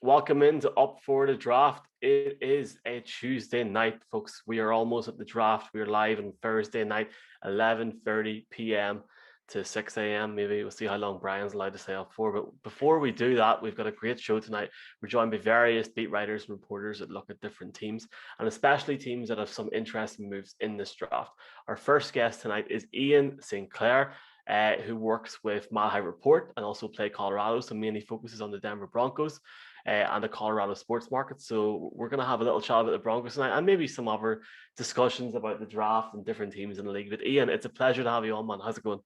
Welcome into Up for the Draft. It is a Tuesday night, folks. We are almost at the draft. We are live on Thursday night, 11:30 p.m. to 6 a.m. Maybe we'll see how long Brian's allowed to stay up for. But before we do that, we've got a great show tonight. We're joined by various beat writers and reporters that look at different teams, and especially teams that have some interesting moves in this draft. Our first guest tonight is Ian St. Clair. Who works with Mile High Report and also Play Colorado, so mainly focuses on the Denver Broncos and the Colorado sports market. So we're going to have a little chat about the Broncos tonight and maybe some other discussions about the draft and different teams in the league. But Ian, it's a pleasure to have you on, man. How's it going?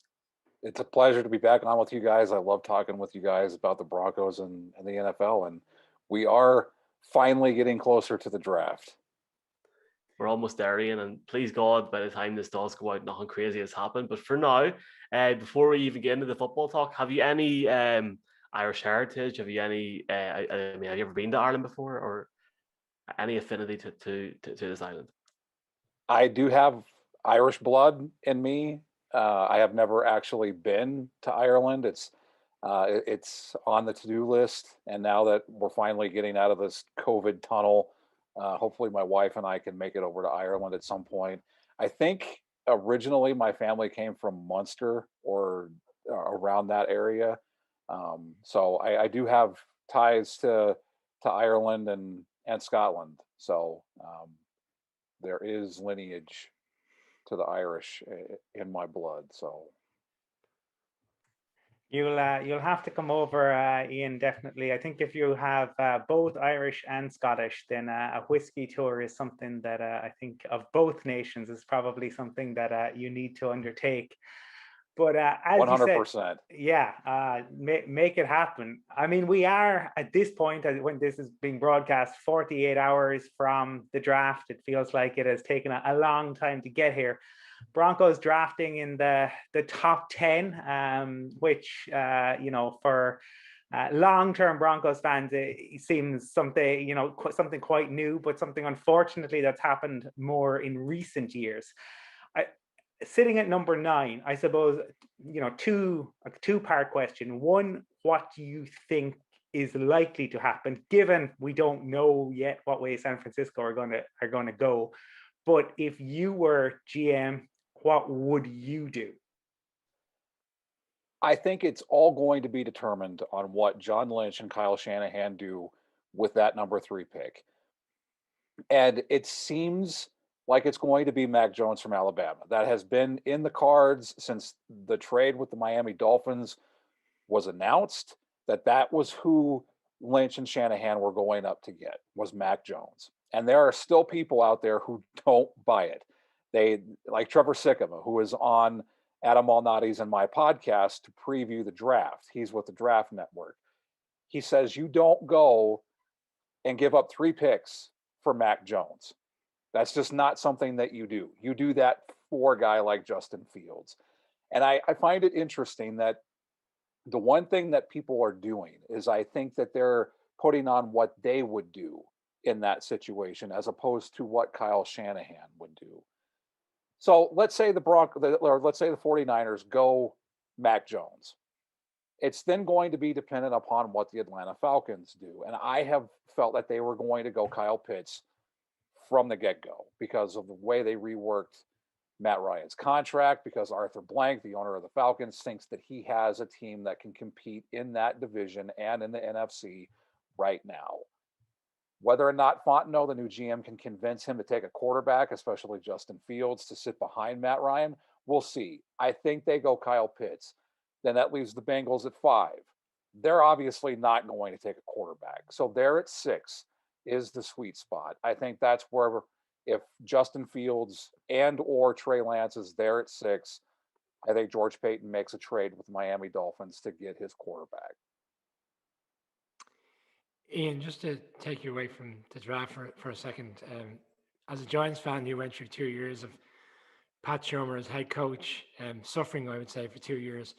It's a pleasure to be back on with you guys. I love talking with you guys about the Broncos and the NFL, and we are finally getting closer to the draft. We're almost there, Ian, and please God, by the time this does go out, nothing crazy has happened. But for now, before we even get into the football talk, have you any Irish heritage? Have you any? I mean, have you ever been to Ireland before, or any affinity to this island? I do have Irish blood in me. I have never actually been to Ireland. It's on the to-do list, and now that we're finally getting out of this COVID tunnel, hopefully my wife and I can make it over to Ireland at some point. I think originally my family came from Munster or around that area, so I do have ties to Ireland and Scotland. So there is lineage to the Irish in my blood. So you'll have to come over, Ian. Definitely. I think if you have both Irish and Scottish, then a whiskey tour is something that I think of both nations is probably something that you need to undertake. But as 100%. You said, yeah, make it happen. I mean, we are at this point, when this is being broadcast, 48 hours from the draft. It feels like it has taken a long time to get here. Broncos drafting in the top 10, which, for long-term Broncos fans, it seems something quite new, but something unfortunately that's happened more in recent years. Sitting at number 9, I suppose, a two-part question. One, what do you think is likely to happen, given we don't know yet what way San Francisco are going to go? But if you were GM, what would you do? I think it's all going to be determined on what John Lynch and Kyle Shanahan do with that number 3 pick. And it seems like it's going to be Mac Jones from Alabama. That has been in the cards since the trade with the Miami Dolphins was announced, that was who Lynch and Shanahan were going up to get, was Mac Jones. And there are still people out there who don't buy it. They, like Trevor Sikkema, who is on Adam Malnati's and my podcast to preview the draft. He's with the Draft Network. He says, you don't go and give up 3 picks for Mac Jones. That's just not something that you do. You do that for a guy like Justin Fields. And I find it interesting that the one thing that people are doing is I think that they're putting on what they would do in that situation as opposed to what Kyle Shanahan would do. So let's say the 49ers go Mac Jones. It's then going to be dependent upon what the Atlanta Falcons do. And I have felt that they were going to go Kyle Pitts from the get-go because of the way they reworked Matt Ryan's contract, because Arthur Blank, the owner of the Falcons, thinks that he has a team that can compete in that division and in the NFC right now. Whether or not Fontenot, the new GM, can convince him to take a quarterback, especially Justin Fields, to sit behind Matt Ryan, we'll see. I think they go Kyle Pitts. Then that leaves the Bengals at 5. They're obviously not going to take a quarterback. So they're at 6 is the sweet spot. I think that's where, if Justin Fields and or Trey Lance is there at 6, I think George Paton makes a trade with the Miami Dolphins to get his quarterback. Ian, just to take you away from the draft for a second, as a Giants fan who went through 2 years of Pat Shurmur as head coach, suffering, I would say, for 2 years,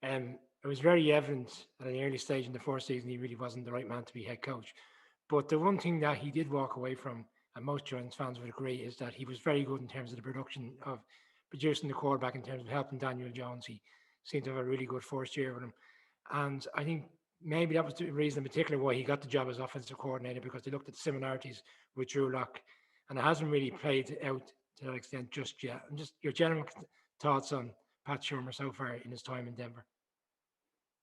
it was very evident at an early stage in the first season he really wasn't the right man to be head coach. But the one thing that he did walk away from, and most Giants fans would agree, is that he was very good in terms of the production of producing the quarterback, in terms of helping Daniel Jones. He seemed to have a really good first year with him. And I think maybe that was the reason in particular why he got the job as offensive coordinator, because they looked at the similarities with Drew Lock, and it hasn't really played out to that extent just yet. And just your general thoughts on Pat Shurmur so far in his time in Denver.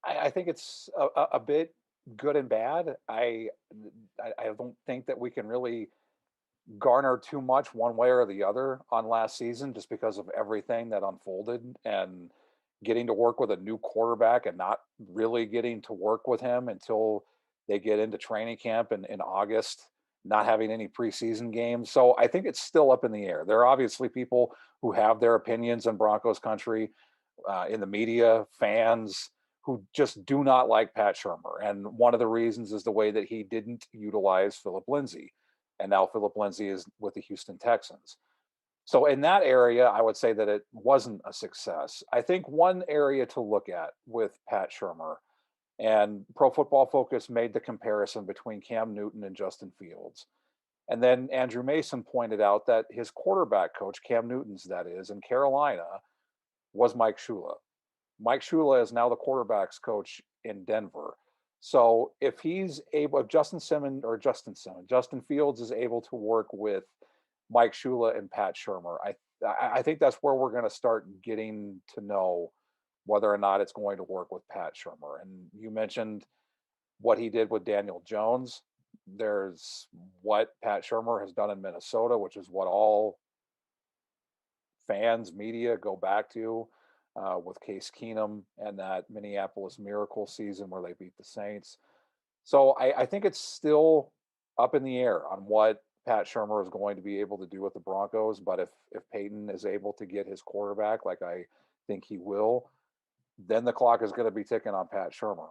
I think it's a bit good and bad. I don't think that we can really garner too much one way or the other on last season just because of everything that unfolded and getting to work with a new quarterback and not really getting to work with him until they get into training camp in August, not having any preseason games. So I think it's still up in the air. There are obviously people who have their opinions in Broncos country, in the media, fans who just do not like Pat Shurmur. And one of the reasons is the way that he didn't utilize Philip Lindsay. And now Philip Lindsay is with the Houston Texans. So in that area, I would say that it wasn't a success. I think one area to look at with Pat Shurmur, and Pro Football Focus made the comparison between Cam Newton and Justin Fields. And then Andrew Mason pointed out that his quarterback coach, Cam Newton's that is, in Carolina, was Mike Shula. Mike Shula is now the quarterback's coach in Denver. So if he's able, if Justin Fields is able to work with Mike Shula and Pat Shurmur, I think that's where we're going to start getting to know whether or not it's going to work with Pat Shurmur. And you mentioned what he did with Daniel Jones. There's what Pat Shurmur has done in Minnesota, which is what all fans, media go back to. With Case Keenum and that Minneapolis Miracle season where they beat the Saints. So I think it's still up in the air on what Pat Shurmur is going to be able to do with the Broncos. But if Peyton is able to get his quarterback, like I think he will, then the clock is going to be ticking on Pat Shurmur.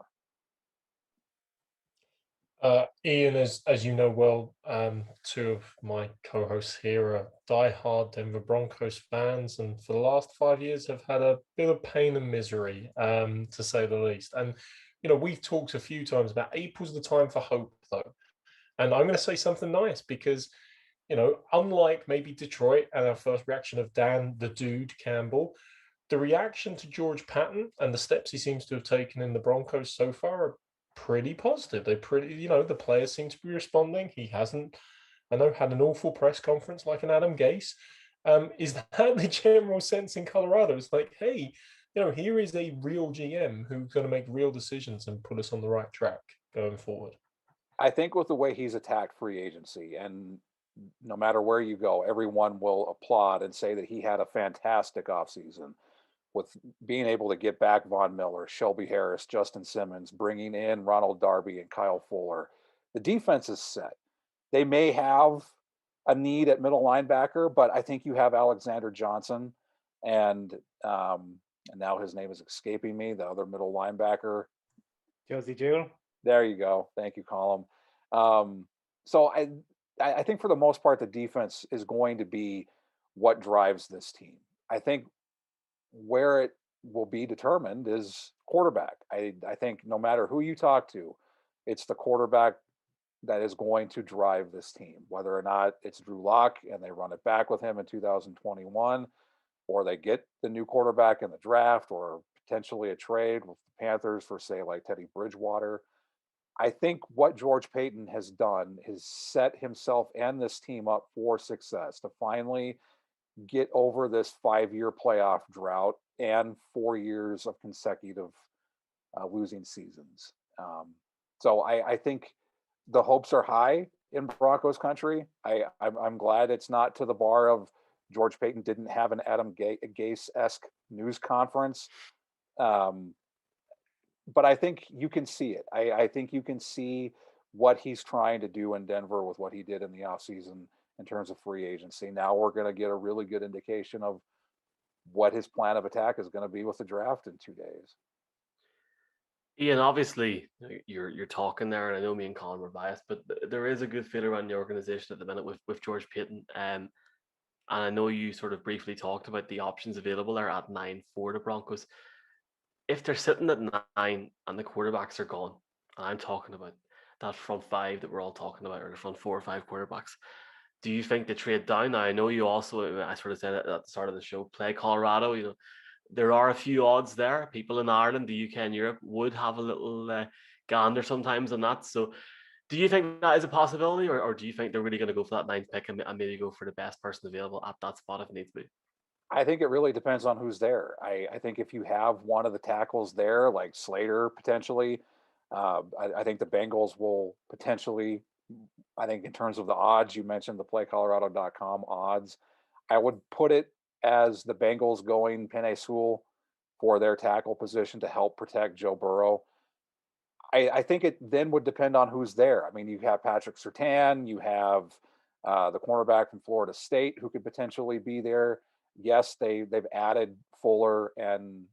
Ian, as you know well, two of my co-hosts here are die-hard Denver Broncos fans, and for the last 5 years have had a bit of pain and misery, to say the least. And we've talked a few times about April's the time for hope, though. And I'm going to say something nice because, unlike maybe Detroit and our first reaction of Dan the Dude Campbell, the reaction to George Patton and the steps he seems to have taken in the Broncos so far are pretty positive. They're pretty, the players seem to be responding. He hasn't, had an awful press conference like an Adam Gase. Is that the general sense in Colorado? It's like, hey, here is a real GM who's going to make real decisions and put us on the right track going forward. I think with the way he's attacked free agency, and no matter where you go, everyone will applaud and say that he had a fantastic offseason with being able to get back Von Miller, Shelby Harris, Justin Simmons, bringing in Ronald Darby and Kyle Fuller. The defense is set. They may have a need at middle linebacker, but I think you have Alexander Johnson and now his name is escaping me, the other middle linebacker. Josie Jewell. There you go. Thank you, Colm. So I think for the most part, the defense is going to be what drives this team. I think where it will be determined is quarterback. I think no matter who you talk to, it's the quarterback that is going to drive this team, whether or not it's Drew Lock and they run it back with him in 2021, or they get the new quarterback in the draft, or potentially a trade with the Panthers for, say, like Teddy Bridgewater. I think what George Paton has done is set himself and this team up for success to finally get over this 5-year playoff drought and 4 years of consecutive losing seasons. So I think the hopes are high in Broncos country. I'm glad it's not to the bar of George Paton didn't have an Adam Gase-esque news conference. But I think you can see it. I think you can see what he's trying to do in Denver with what he did in the offseason in terms of free agency. Now we're going to get a really good indication of what his plan of attack is going to be with the draft in 2 days. Ian, obviously you're talking there, and I know me and Colin were biased, but there is a good feel around the organization at the minute with George Paton. And I know you sort of briefly talked about the options available there at 9 for the Broncos. If they're sitting at 9 and the quarterbacks are gone, and I'm talking about that front 5 that we're all talking about, or the front 4 or 5 quarterbacks, do you think they trade down? Now, I know you also, I sort of said it at the start of the show, play Colorado. There are a few odds there. People in Ireland, the UK, and Europe would have a little gander sometimes on that. So do you think that is a possibility, or do you think they're really going to go for that ninth pick and maybe go for the best person available at that spot if it needs to be? I think it really depends on who's there. I think if you have one of the tackles there, like Slater potentially, I think the Bengals will potentially, I think in terms of the odds, you mentioned the playcolorado.com odds, I would put it as the Bengals going Penei Sewell for their tackle position to help protect Joe Burrow. I think it then would depend on who's there. I mean, you have Patrick Surtain, you have the cornerback from Florida State who could potentially be there. Yes, they've added Fuller and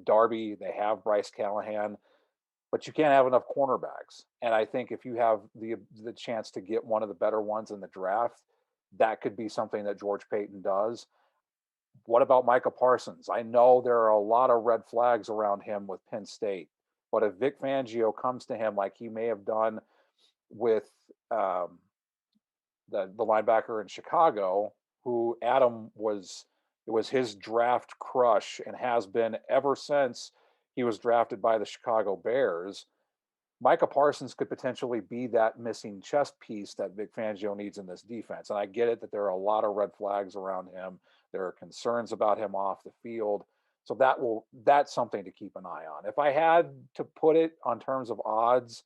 Darby. They have Bryce Callahan, but you can't have enough cornerbacks. And I think if you have the chance to get one of the better ones in the draft, that could be something that George Paton does. What about Micah Parsons? I know there are a lot of red flags around him with Penn State, but if Vic Fangio comes to him like he may have done with the linebacker in Chicago, who Adam was, it was his draft crush and has been ever since he was drafted by the Chicago Bears. Micah Parsons could potentially be that missing chess piece that Vic Fangio needs in this defense. And I get it that there are a lot of red flags around him. There are concerns about him off the field. So that's something to keep an eye on. If I had to put it on terms of odds,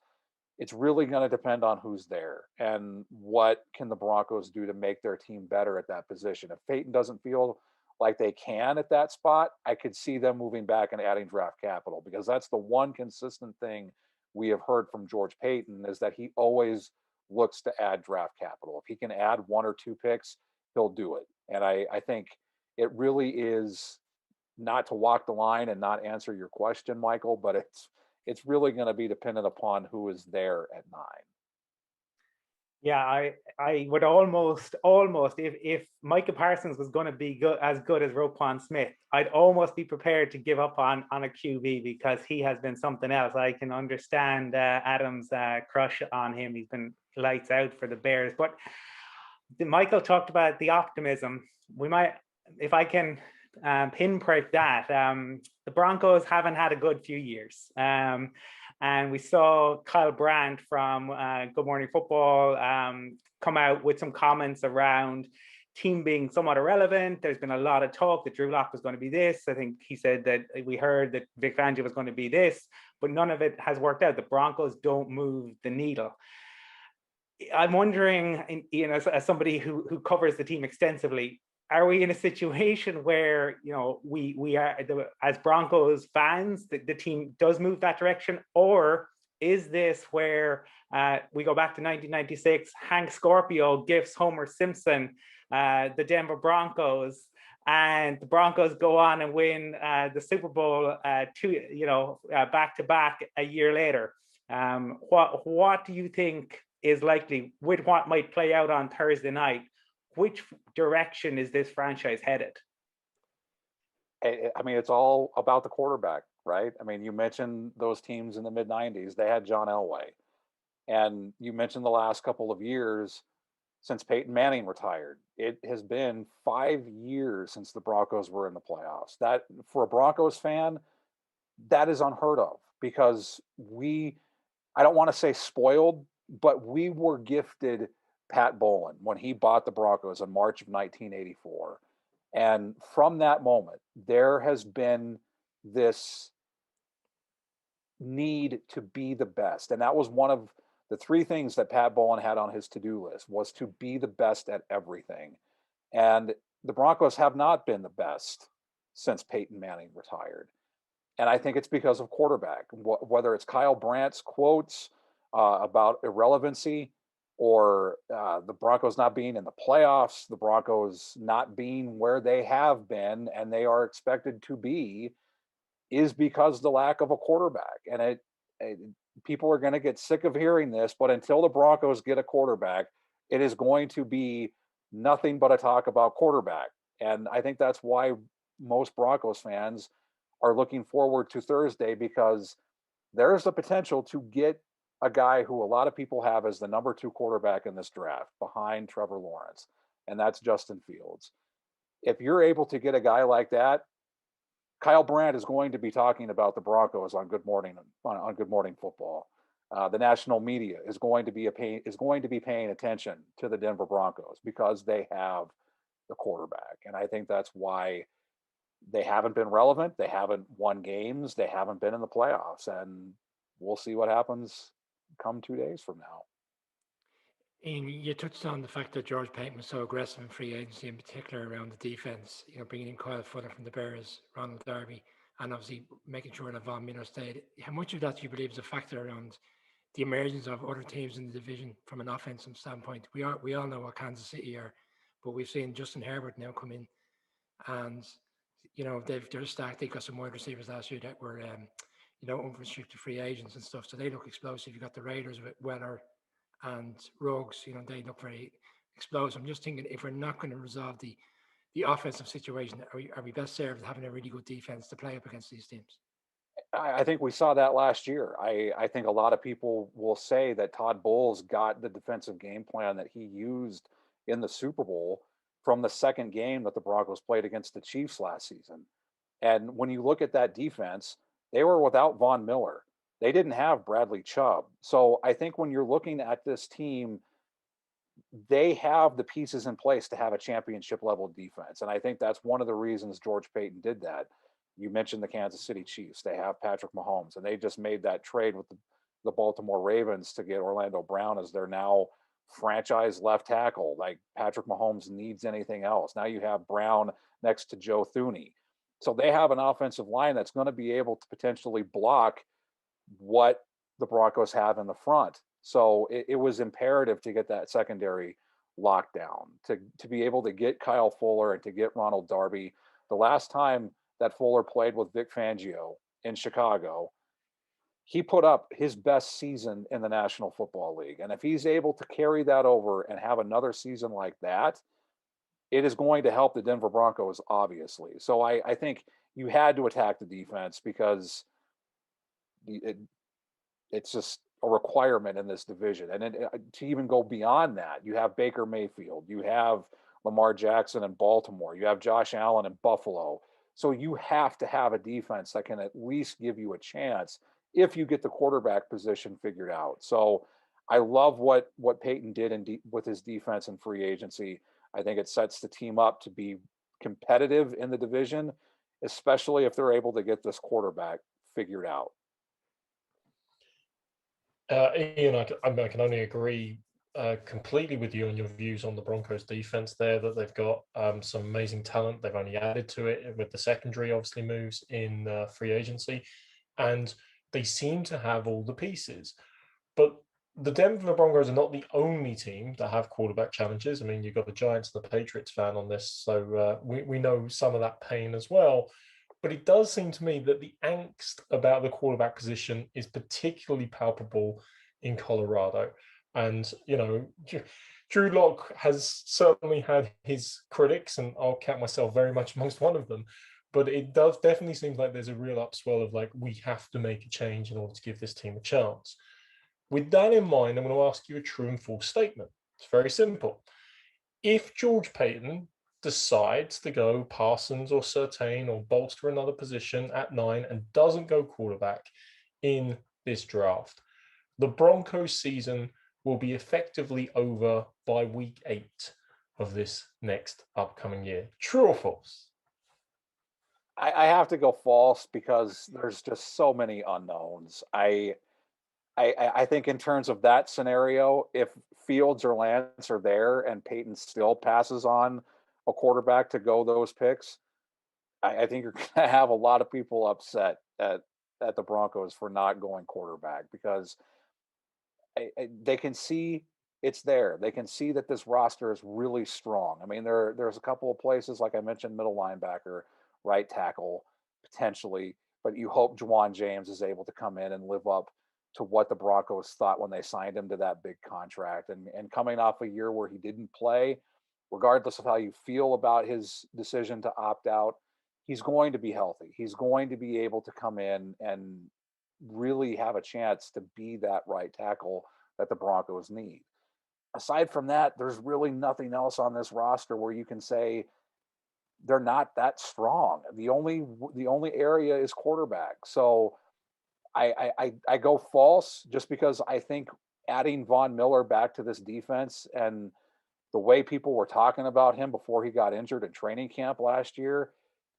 it's really going to depend on who's there and what can the Broncos do to make their team better at that position. If Peyton doesn't feel like they can at that spot, I could see them moving back and adding draft capital, because that's the one consistent thing we have heard from George Paton, is that he always looks to add draft capital. If he can add 1 or 2 picks, he'll do it. And I think it really is, not to walk the line and not answer your question, Michael, but it's really going to be dependent upon who is there at 9. Yeah, I would almost if Micah Parsons was going to be good as Roquan Smith, I'd almost be prepared to give up on a QB, because he has been something else. I can understand Adam's crush on him. He's been lights out for the Bears. But Michael talked about the optimism. We might, if I can pinprick that, the Broncos haven't had a good few years. And we saw Kyle Brandt from Good Morning Football come out with some comments around team being somewhat irrelevant. There's been a lot of talk that Drew Lock was going to be this. I think he said that we heard that Vic Fangio was going to be this, but none of it has worked out. The Broncos don't move the needle. I'm wondering, as somebody who covers the team extensively, are we in a situation where we are, as Broncos fans, the team does move that direction, or is this where we go back to 1996? Hank Scorpio gifts Homer Simpson the Denver Broncos, and the Broncos go on and win the Super Bowl back to back a year later. What do you think is likely with what might play out on Thursday night? Which direction is this franchise headed? I mean, it's all about the quarterback, right? I mean, you mentioned those teams in the mid 90s, they had John Elway. And you mentioned the last couple of years since Peyton Manning retired. It has been 5 years since the Broncos were in the playoffs. That, for a Broncos fan, that is unheard of, because I don't want to say spoiled, but we were gifted Pat Bowlen when he bought the Broncos in March of 1984. And from that moment, there has been this need to be the best. And that was one of the 3 things that Pat Bowlen had on his to-do list, was to be the best at everything. And the Broncos have not been the best since Peyton Manning retired. And I think it's because of quarterback, whether it's Kyle Brandt's quotes about irrelevancy, or the Broncos not being in the playoffs, the Broncos not being where they have been and they are expected to be, is because the lack of a quarterback. And people are going to get sick of hearing this, but until the Broncos get a quarterback, it is going to be nothing but a talk about quarterback. And I think that's why most Broncos fans are looking forward to Thursday, because there's the potential to get a guy who a lot of people have as the number 2 quarterback in this draft behind Trevor Lawrence, and that's Justin Fields. If you're able to get a guy like that, Kyle Brandt is going to be talking about the Broncos on Good Morning Football. The national media is going to be paying attention to the Denver Broncos because they have the quarterback, and I think that's why they haven't been relevant. They haven't won games. They haven't been in the playoffs, and we'll see what happens come 2 days from now. Ian, you touched on the fact that George Payton was so aggressive in free agency, in particular around the defense. Bringing in Kyle Fuller from the Bears, Ronald Darby, and obviously making sure that Von Miller stayed. How much of that do you believe is a factor around the emergence of other teams in the division from an offensive standpoint? We all know what Kansas City are, but we've seen Justin Herbert now come in, and they're stacked. They got some wide receivers last year that were unrestricted free agents and stuff, so they look explosive. You got the Raiders with Weller and Rogues, they look very explosive. I'm just thinking, if we're not going to resolve the offensive situation, are we best served having a really good defense to play up against these teams? I think we saw that last year. I think a lot of people will say that Todd Bowles got the defensive game plan that he used in the Super Bowl from the second game that the Broncos played against the Chiefs last season. And when you look at that defense, they were without Von Miller. They didn't have Bradley Chubb. So I think when you're looking at this team, they have the pieces in place to have a championship level defense. And I think that's one of the reasons George Payton did that. You mentioned the Kansas City Chiefs. They have Patrick Mahomes, and they just made that trade with the Baltimore Ravens to get Orlando Brown as their now franchise left tackle. Like, Patrick Mahomes needs anything else. Now you have Brown next to Joe Thuney. So they have an offensive line that's going to be able to potentially block what the Broncos have in the front. So it was imperative to get that secondary locked down, to be able to get Kyle Fuller and to get Ronald Darby. The last time that Fuller played with Vic Fangio in Chicago, he put up his best season in the National Football League. And if he's able to carry that over and have another season like that, it is going to help the Denver Broncos, obviously. So I think you had to attack the defense because it's just a requirement in this division. And to even go beyond that, you have Baker Mayfield, you have Lamar Jackson in Baltimore, you have Josh Allen in Buffalo. So you have to have a defense that can at least give you a chance if you get the quarterback position figured out. So I love what Peyton did with his defense and free agency. I think it sets the team up to be competitive in the division, especially if they're able to get this quarterback figured out. Ian, I can only agree completely with you on your views on the Broncos defense there, that they've got some amazing talent. They've only added to it with the secondary, obviously, moves in free agency, and they seem to have all the pieces. But the Denver Broncos are not the only team that have quarterback challenges. I mean, you've got the Giants and the Patriots fan on this, so we know some of that pain as well. But it does seem to me that the angst about the quarterback position is particularly palpable in Colorado. And, Drew Lock has certainly had his critics, and I'll count myself very much amongst one of them. But it does definitely seem like there's a real upswell of, like, we have to make a change in order to give this team a chance. With that in mind, I'm going to ask you a true and false statement. It's very simple. If George Payton decides to go Parsons or Surtain or bolster another position at 9 and doesn't go quarterback in this draft, the Broncos season will be effectively over by week 8 of this next upcoming year. True or false? I have to go false because there's just so many unknowns. I think in terms of that scenario, if Fields or Lance are there and Peyton still passes on a quarterback to go those picks, I think you're going to have a lot of people upset at the Broncos for not going quarterback, because they can see it's there. They can see that this roster is really strong. I mean, there's a couple of places, like I mentioned, middle linebacker, right tackle, potentially, but you hope Juwan James is able to come in and live up to what the Broncos thought when they signed him to that big contract. And coming off a year where he didn't play, regardless of how you feel about his decision to opt out, he's going to be healthy. He's going to be able to come in and really have a chance to be that right tackle that the Broncos need. Aside from that, there's really nothing else on this roster where you can say they're not that strong. The only area is quarterback. So I go false just because I think adding Von Miller back to this defense and the way people were talking about him before he got injured in training camp last year,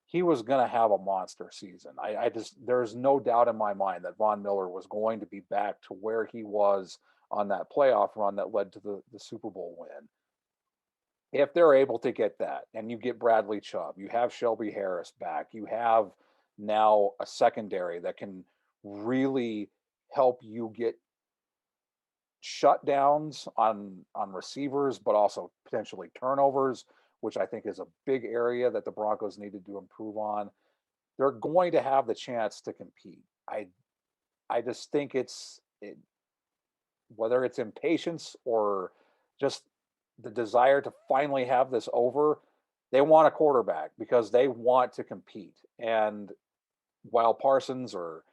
he was going to have a monster season. I just, there's no doubt in my mind that Von Miller was going to be back to where he was on that playoff run that led to the Super Bowl win. If they're able to get that, and you get Bradley Chubb, you have Shelby Harris back, you have now a secondary that can really help you get shutdowns on receivers, but also potentially turnovers, which I think is a big area that the Broncos needed to improve on. They're going to have the chance to compete. I just think whether it's impatience or just the desire to finally have this over, they want a quarterback because they want to compete. And while Parsons or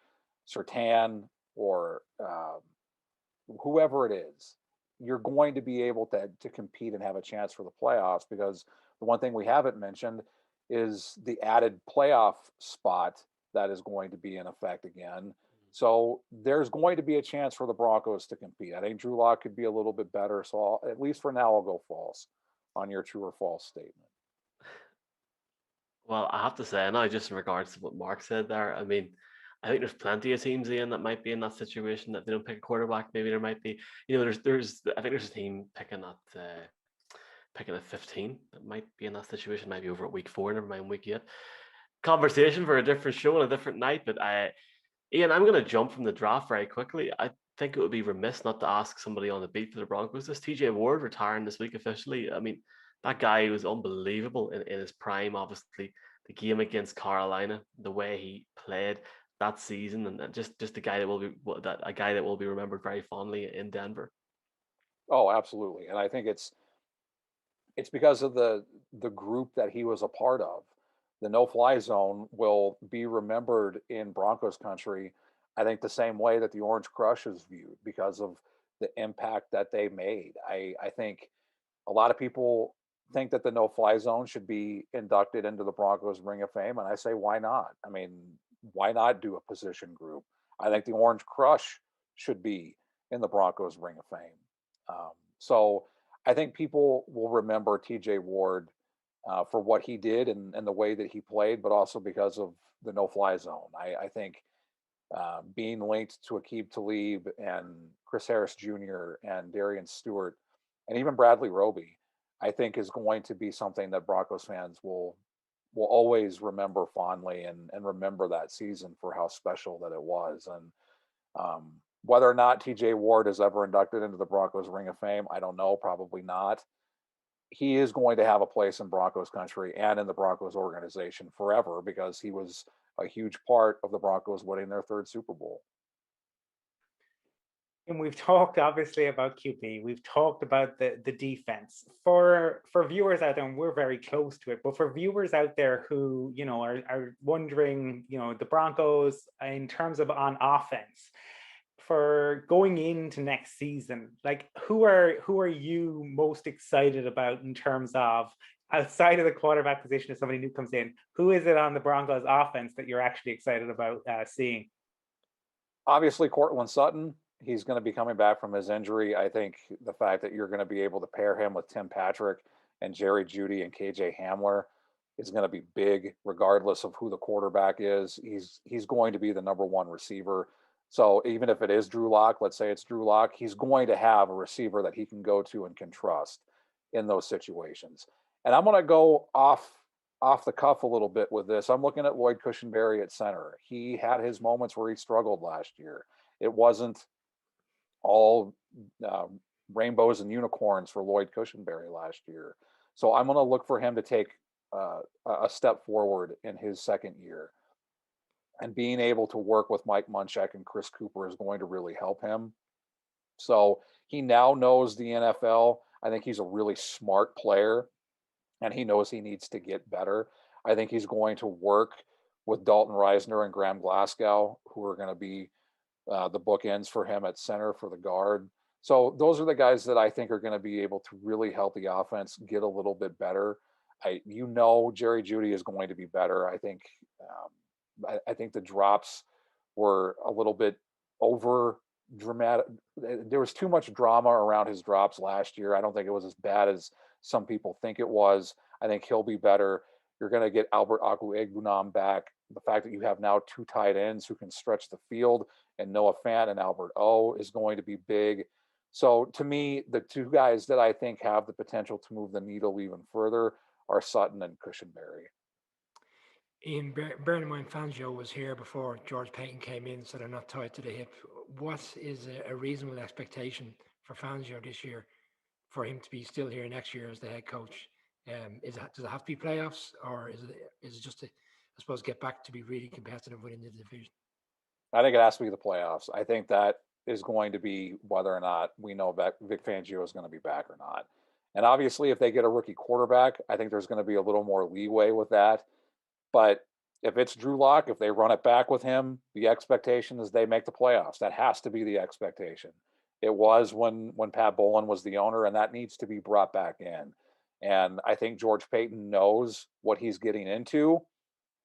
Surtain or whoever it is, you're going to be able to compete and have a chance for the playoffs, because the one thing we haven't mentioned is the added playoff spot that is going to be in effect again. So there's going to be a chance for the Broncos to compete. I think Drew Lock could be a little bit better. So at least for now, I'll go false on your true or false statement. Well, I have to say, now just in regards to what Mark said there, I mean, I think there's plenty of teams in that might be in that situation that they don't pick a quarterback. Maybe there might be, there's I think there's a team picking at 15 that might be in that situation, maybe over at week 4, never mind week 8. Conversation for a different show on a different night. But Ian, I'm going to jump from the draft very quickly. I think it would be remiss not to ask somebody on the beat for the Broncos. This TJ Ward retiring this week officially. I mean, that guy was unbelievable in his prime. Obviously, the game against Carolina, the way he played that season, and just a guy that will be remembered very fondly in Denver. Oh, absolutely, and I think it's because of the group that he was a part of. The no-fly zone will be remembered in Broncos country, I think, the same way that the Orange Crush is viewed, because of the impact that they made. I think a lot of people think that the no-fly zone should be inducted into the Broncos Ring of Fame, and I say, why not? I mean, why not do a position group? I think the Orange Crush should be in the Broncos Ring of Fame. So I think people will remember TJ Ward for what he did and the way that he played, but also because of the no-fly zone. I think being linked to Aqib Talib and Chris Harris Jr. and Darian Stewart and even Bradley Roby, I think is going to be something that Broncos fans will always remember fondly, and remember that season for how special that it was. And whether or not TJ Ward is ever inducted into the Broncos Ring of Fame, I don't know, probably not. He is going to have a place in Broncos country and in the Broncos organization forever, because he was a huge part of the Broncos winning their 3rd Super Bowl. And we've talked obviously about QB. We've talked about the defense. For viewers out there, and we're very close to it, but for viewers out there who are wondering, the Broncos in terms of on offense, for going into next season, like who are you most excited about in terms of, outside of the quarterback position, if somebody new comes in, who is it on the Broncos offense that you're actually excited about seeing? Obviously, Courtland Sutton. He's going to be coming back from his injury. I think the fact that you're going to be able to pair him with Tim Patrick and Jerry Jeudy and KJ Hamler is going to be big, regardless of who the quarterback is. He's going to be the number 1 receiver. So even if it is Drew Lock, let's say it's Drew Lock, he's going to have a receiver that he can go to and can trust in those situations. And I'm going to go off the cuff a little bit with this. I'm looking at Lloyd Cushenberry at center. He had his moments where he struggled last year. It wasn't all rainbows and unicorns for Lloyd Cushenberry last year. So I'm going to look for him to take a step forward in his 2nd year. And being able to work with Mike Munchak and Chris Cooper is going to really help him. So he now knows the NFL. I think he's a really smart player, and he knows he needs to get better. I think he's going to work with Dalton Reisner and Graham Glasgow, who are going to be the bookends for him at center for the guard. So those are the guys that I think are going to be able to really help the offense get a little bit better. Jerry Jeudy is going to be better. I think I think the drops were a little bit over dramatic. There was too much drama around his drops last year. I don't think it was as bad as some people think it was. I think he'll be better. You're going to get Albert Akwu-Egbunam back. The fact that you have now two tight ends who can stretch the field, and Noah Fant and Albert O is going to be big. So to me, the two guys that I think have the potential to move the needle even further are Sutton and Cushenberry. Ian, bearing in mind Fangio was here before George Payton came in, so they're not tied to the hip. What is a reasonable expectation for Fangio this year for him to be still here next year as the head coach? Does it have to be playoffs, or is it just to, I suppose, get back to be really competitive within the division? I think it has to be the playoffs. I think that is going to be whether or not we know Vic Fangio is going to be back or not. And obviously, if they get a rookie quarterback, I think there's going to be a little more leeway with that. But if it's Drew Lock, if they run it back with him, the expectation is they make the playoffs. That has to be the expectation. It was when Pat Bowlen was the owner, and that needs to be brought back in. And I think George Payton knows what he's getting into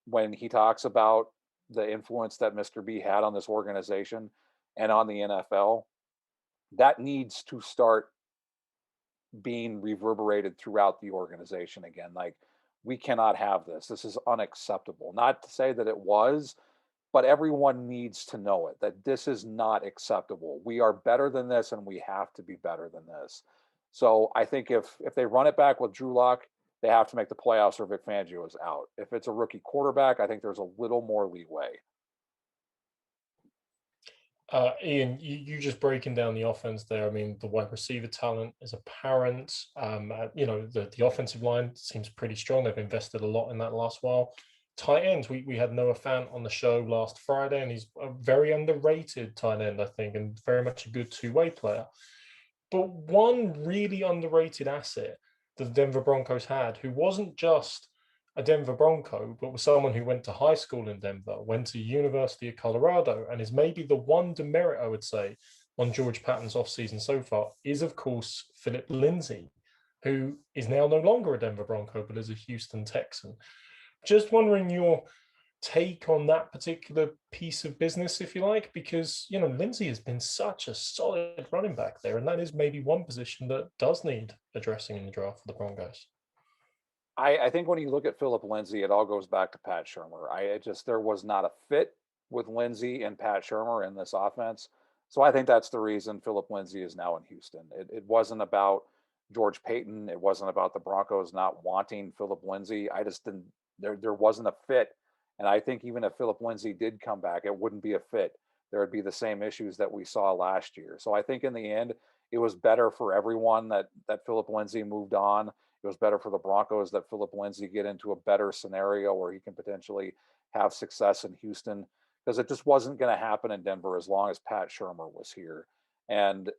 when he talks about the influence that Mr. B had on this organization and on the NFL. That needs to start being reverberated throughout the organization again. Like, we cannot have this. This is unacceptable. Not to say that it was, but everyone needs to know it, that this is not acceptable. We are better than this, and we have to be better than this. So I think if they run it back with Drew Lock, they have to make the playoffs or Vic Fangio is out. If it's a rookie quarterback, I think there's a little more leeway. Ian, you just breaking down the offense there. I mean, the wide receiver talent is apparent. The offensive line seems pretty strong. They've invested a lot in that last while. Tight ends, we had Noah Fant on the show last Friday, and he's a very underrated tight end, I think, and very much a good two-way player. But one really underrated asset that the Denver Broncos had, who wasn't just a Denver Bronco, but was someone who went to high school in Denver, went to University of Colorado, and is maybe the one demerit, I would say, on George Patton's offseason so far, is, of course, Philip Lindsay, who is now no longer a Denver Bronco, but is a Houston Texan. Just wondering your take on that particular piece of business, if you like, because, Lindsay has been such a solid running back there, and that is maybe one position that does need addressing in the draft for the Broncos. I think when you look at Philip Lindsay, it all goes back to Pat Shurmur. There was not a fit with Lindsay and Pat Shurmur in this offense. So I think that's the reason Philip Lindsay is now in Houston. It wasn't about George Payton. It wasn't about the Broncos not wanting Philip Lindsay. I just didn't, there wasn't a fit. And I think even if Philip Lindsay did come back, it wouldn't be a fit. There would be the same issues that we saw last year. So I think in the end, it was better for everyone that Philip Lindsay moved on. It was better for the Broncos that Philip Lindsay get into a better scenario where he can potentially have success in Houston, because it just wasn't going to happen in Denver as long as Pat Shurmur was here. And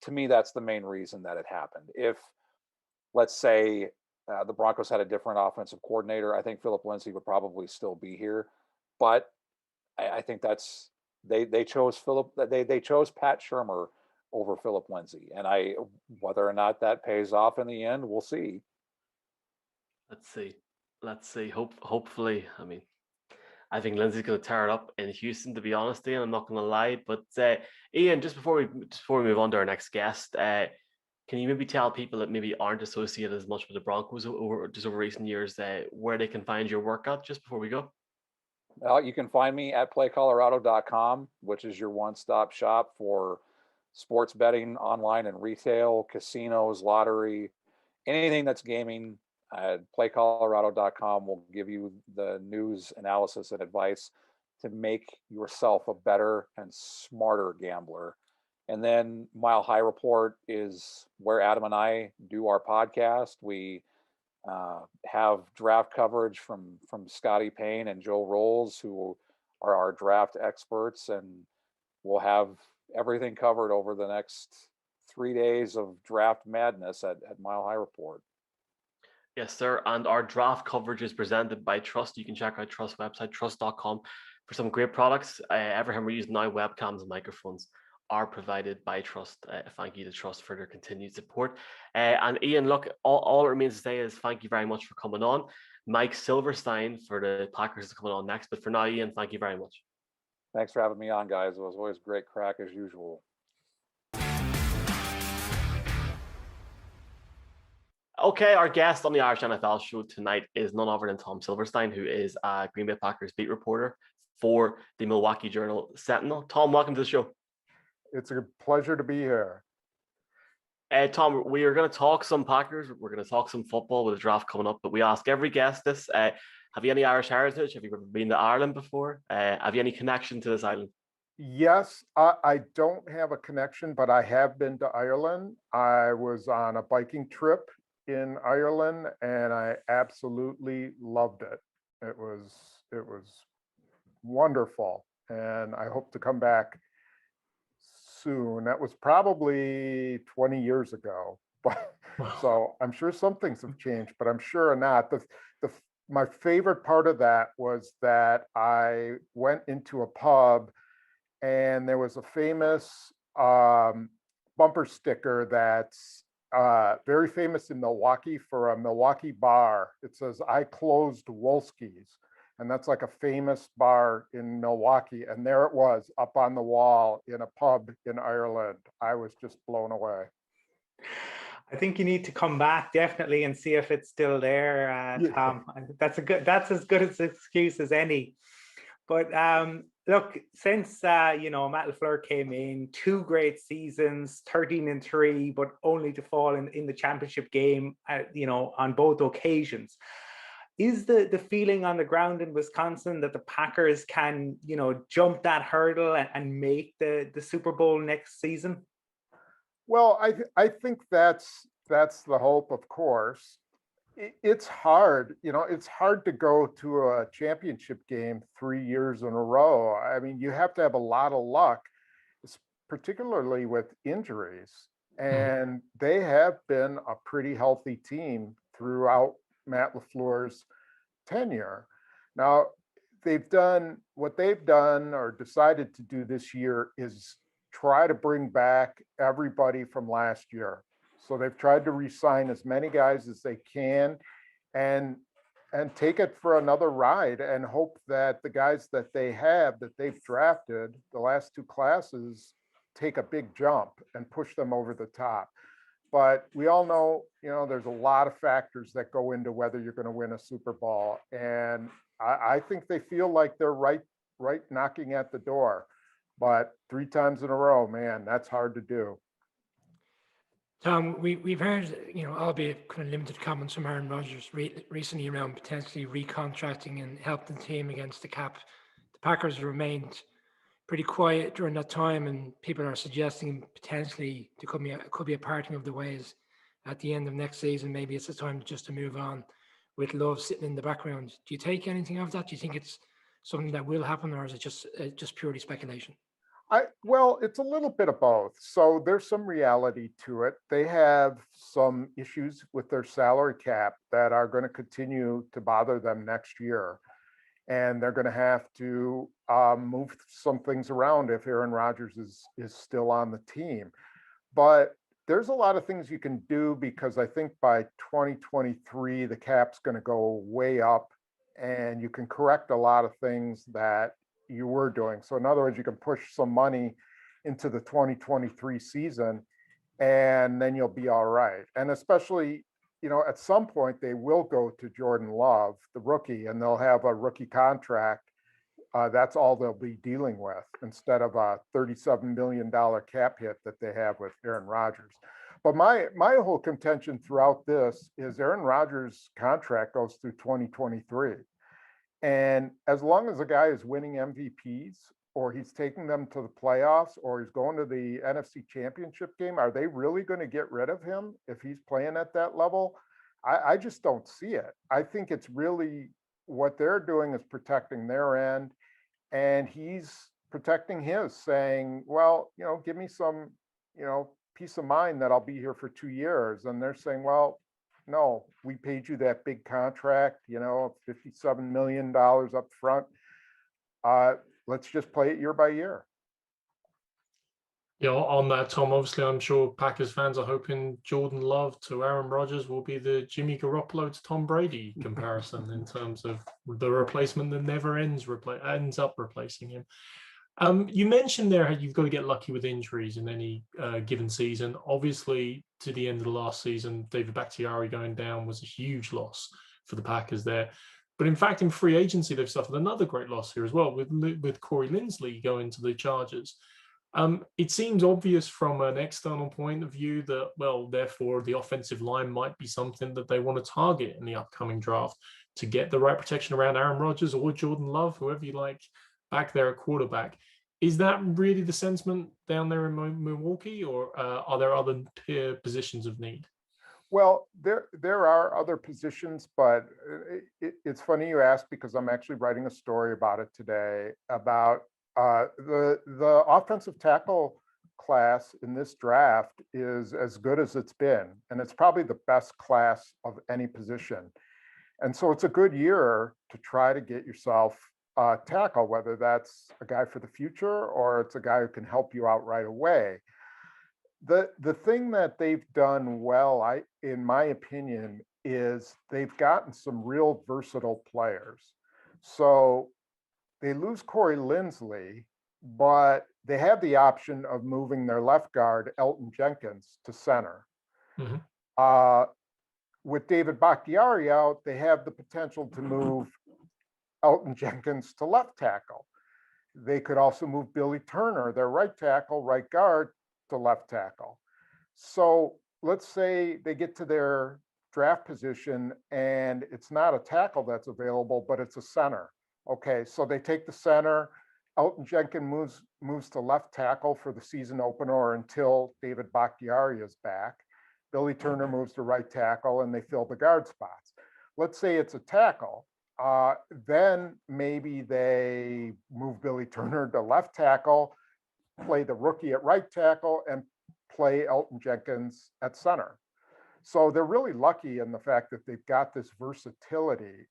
to me, that's the main reason that it happened. If, let's say, the Broncos had a different offensive coordinator, I think Philip Lindsay would probably still be here. But I think that's they chose they chose Pat Shurmur over Philip Lindsay, and whether or not that pays off in the end, we'll see. Let's see. Hopefully, I mean, I think Lindsay's going to tear it up in Houston, to be honest, Ian. I'm not going to lie. But Ian, just before we move on to our next guest, can you maybe tell people that maybe aren't associated as much with the Broncos over recent years where they can find your workout just before we go? Well, you can find me at playcolorado.com, which is your one-stop shop for sports betting online and retail, casinos, lottery, anything that's gaming. Playcolorado.com will give you the news, analysis, and advice to make yourself a better and smarter gambler. And then Mile High Report is where Adam and I do our podcast. We have draft coverage from Scotty Payne and Joe Rolls, who are our draft experts, and we'll have everything covered over the next 3 days of draft madness at Mile High Report. Yes, sir. And our draft coverage is presented by Trust. You can check out Trust website, trust.com, for some great products. Everything we're using now, webcams and microphones, are provided by Trust. Thank you to Trust for their continued support. And Ian, look, all it remains to say is thank you very much for coming on. Mike Silverstein for the Packers is coming on next. But for now, Ian, thank you very much. Thanks for having me on, guys. It was always great crack as usual. Okay, our guest on the Irish NFL show tonight is none other than Tom Silverstein, who is a Green Bay Packers beat reporter for the Milwaukee Journal Sentinel. Tom, welcome to the show. It's a pleasure to be here. Tom, we are going to talk some Packers. We're going to talk some football with the draft coming up, but we ask every guest this. Have you any Irish heritage? Have you ever been to Ireland before? Have you any connection to this island? Yes, I don't have a connection, but I have been to Ireland. I was on a biking trip in Ireland and I absolutely loved it. It was wonderful. And I hope to come back soon. That was probably 20 years ago. But so I'm sure some things have changed, but I'm sure not. My favorite part of that was that I went into a pub and there was a famous bumper sticker that's very famous in Milwaukee for a Milwaukee bar. It says, "I closed Wolski's." And that's like a famous bar in Milwaukee. And there it was up on the wall in a pub in Ireland. I was just blown away. I think you need to come back definitely and see if it's still there, Tom. That's as good an excuse as any. But look, since Matt LaFleur came in, 2 great seasons, 13-3, but only to fall in the championship game, on both occasions. Is the feeling on the ground in Wisconsin that the Packers can, jump that hurdle and make the Super Bowl next season? Well, I think that's the hope, of course. It's hard, it's hard to go to a championship game 3 years in a row. I mean, you have to have a lot of luck, particularly with injuries. And they have been a pretty healthy team throughout Matt LaFleur's tenure. Now, what they've done or decided to do this year is try to bring back everybody from last year. So they've tried to re-sign as many guys as they can and take it for another ride and hope that the guys that they've drafted, the last 2 classes, take a big jump and push them over the top. But we all know, there's a lot of factors that go into whether you're going to win a Super Bowl. And I think they feel like they're right knocking at the door. But 3 times in a row, man, that's hard to do. Tom, we've heard, albeit kind of limited comments from Aaron Rodgers recently around potentially recontracting and helping the team against the cap. The Packers remained pretty quiet during that time, and people are suggesting potentially there could be a parting of the ways at the end of next season. Maybe it's the time just to move on with Love sitting in the background. Do you take anything of that? Do you think it's something that will happen, or is it just purely speculation? Well, it's a little bit of both. So there's some reality to it. They have some issues with their salary cap that are going to continue to bother them next year. And they're going to have to move some things around if Aaron Rodgers is still on the team. But there's a lot of things you can do because I think by 2023, the cap's going to go way up and you can correct a lot of things that you were doing. So in other words, you can push some money into the 2023 season and then you'll be all right. And especially, at some point they will go to Jordan Love, the rookie, and they'll have a rookie contract. That's all they'll be dealing with instead of a $37 million cap hit that they have with Aaron Rodgers. But my whole contention throughout this is Aaron Rodgers' contract goes through 2023. And as long as a guy is winning MVPs or he's taking them to the playoffs or he's going to the NFC Championship game, are they really going to get rid of him if he's playing at that level? I just don't see it. I think it's really what they're doing is protecting their end and he's protecting his, saying, well, give me some, peace of mind that I'll be here for 2 years. And they're saying, well, no, we paid you that big contract, $57 million up front. Let's just play it year by year. Yeah, on that, Tom, obviously, I'm sure Packers fans are hoping Jordan Love to Aaron Rodgers will be the Jimmy Garoppolo to Tom Brady comparison in terms of the replacement that never ends up replacing him. You mentioned there how you've got to get lucky with injuries in any given season. Obviously, to the end of the last season, David Bakhtiari going down was a huge loss for the Packers there. But in fact, in free agency, they've suffered another great loss here as well with Corey Linsley going to the Chargers. It seems obvious from an external point of view that, well, therefore, the offensive line might be something that they want to target in the upcoming draft to get the right protection around Aaron Rodgers or Jordan Love, whoever you like, back there at quarterback. Is that really the sentiment down there in Milwaukee, or are there other positions of need? Well, there are other positions, but it's funny you ask because I'm actually writing a story about it today about the offensive tackle class in this draft is as good as it's been, and it's probably the best class of any position. And so it's a good year to try to get yourself a tackle, whether that's a guy for the future or it's a guy who can help you out right away. The thing that they've done well, in my opinion, is they've gotten some real versatile players. So they lose Corey Linsley, but they have the option of moving their left guard, Elton Jenkins, to center. Mm-hmm. With David Bakhtiari out, they have the potential to move Elton Jenkins to left tackle. They could also move Billy Turner, their right tackle, right guard, to left tackle. So let's say they get to their draft position and it's not a tackle that's available, but it's a center. Okay, so they take the center. Elton Jenkins moves to left tackle for the season opener or until David Bakhtiari is back. Billy Turner moves to right tackle and they fill the guard spots. Let's say it's a tackle. Then maybe they move Billy Turner to left tackle, play the rookie at right tackle, and play Elton Jenkins at center. So they're really lucky in the fact that they've got this versatility.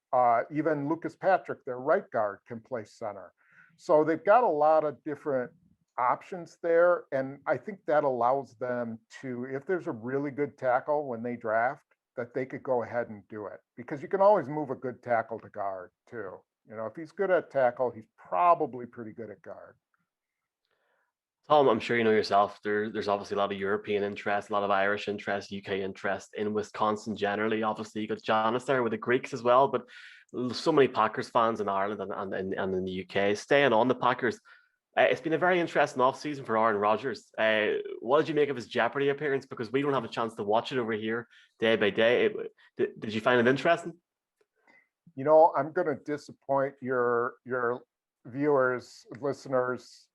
Even Lucas Patrick, their right guard, can play center. So they've got a lot of different options there. And I think that allows them to, if there's a really good tackle when they draft, that they could go ahead and do it. Because you can always move a good tackle to guard too. You know, if he's good at tackle, he's probably pretty good at guard. Tom, I'm sure you know yourself, there's obviously a lot of European interest, a lot of Irish interest, UK interest in Wisconsin generally. Obviously, you got Giannis there with the Greeks as well, but so many Packers fans in Ireland and in the UK. Staying on the Packers, it's been a very interesting offseason for Aaron Rodgers. What did you make of his Jeopardy appearance? Because we don't have a chance to watch it over here day by day. Did you find it interesting? You know, I'm going to disappoint your viewers, listeners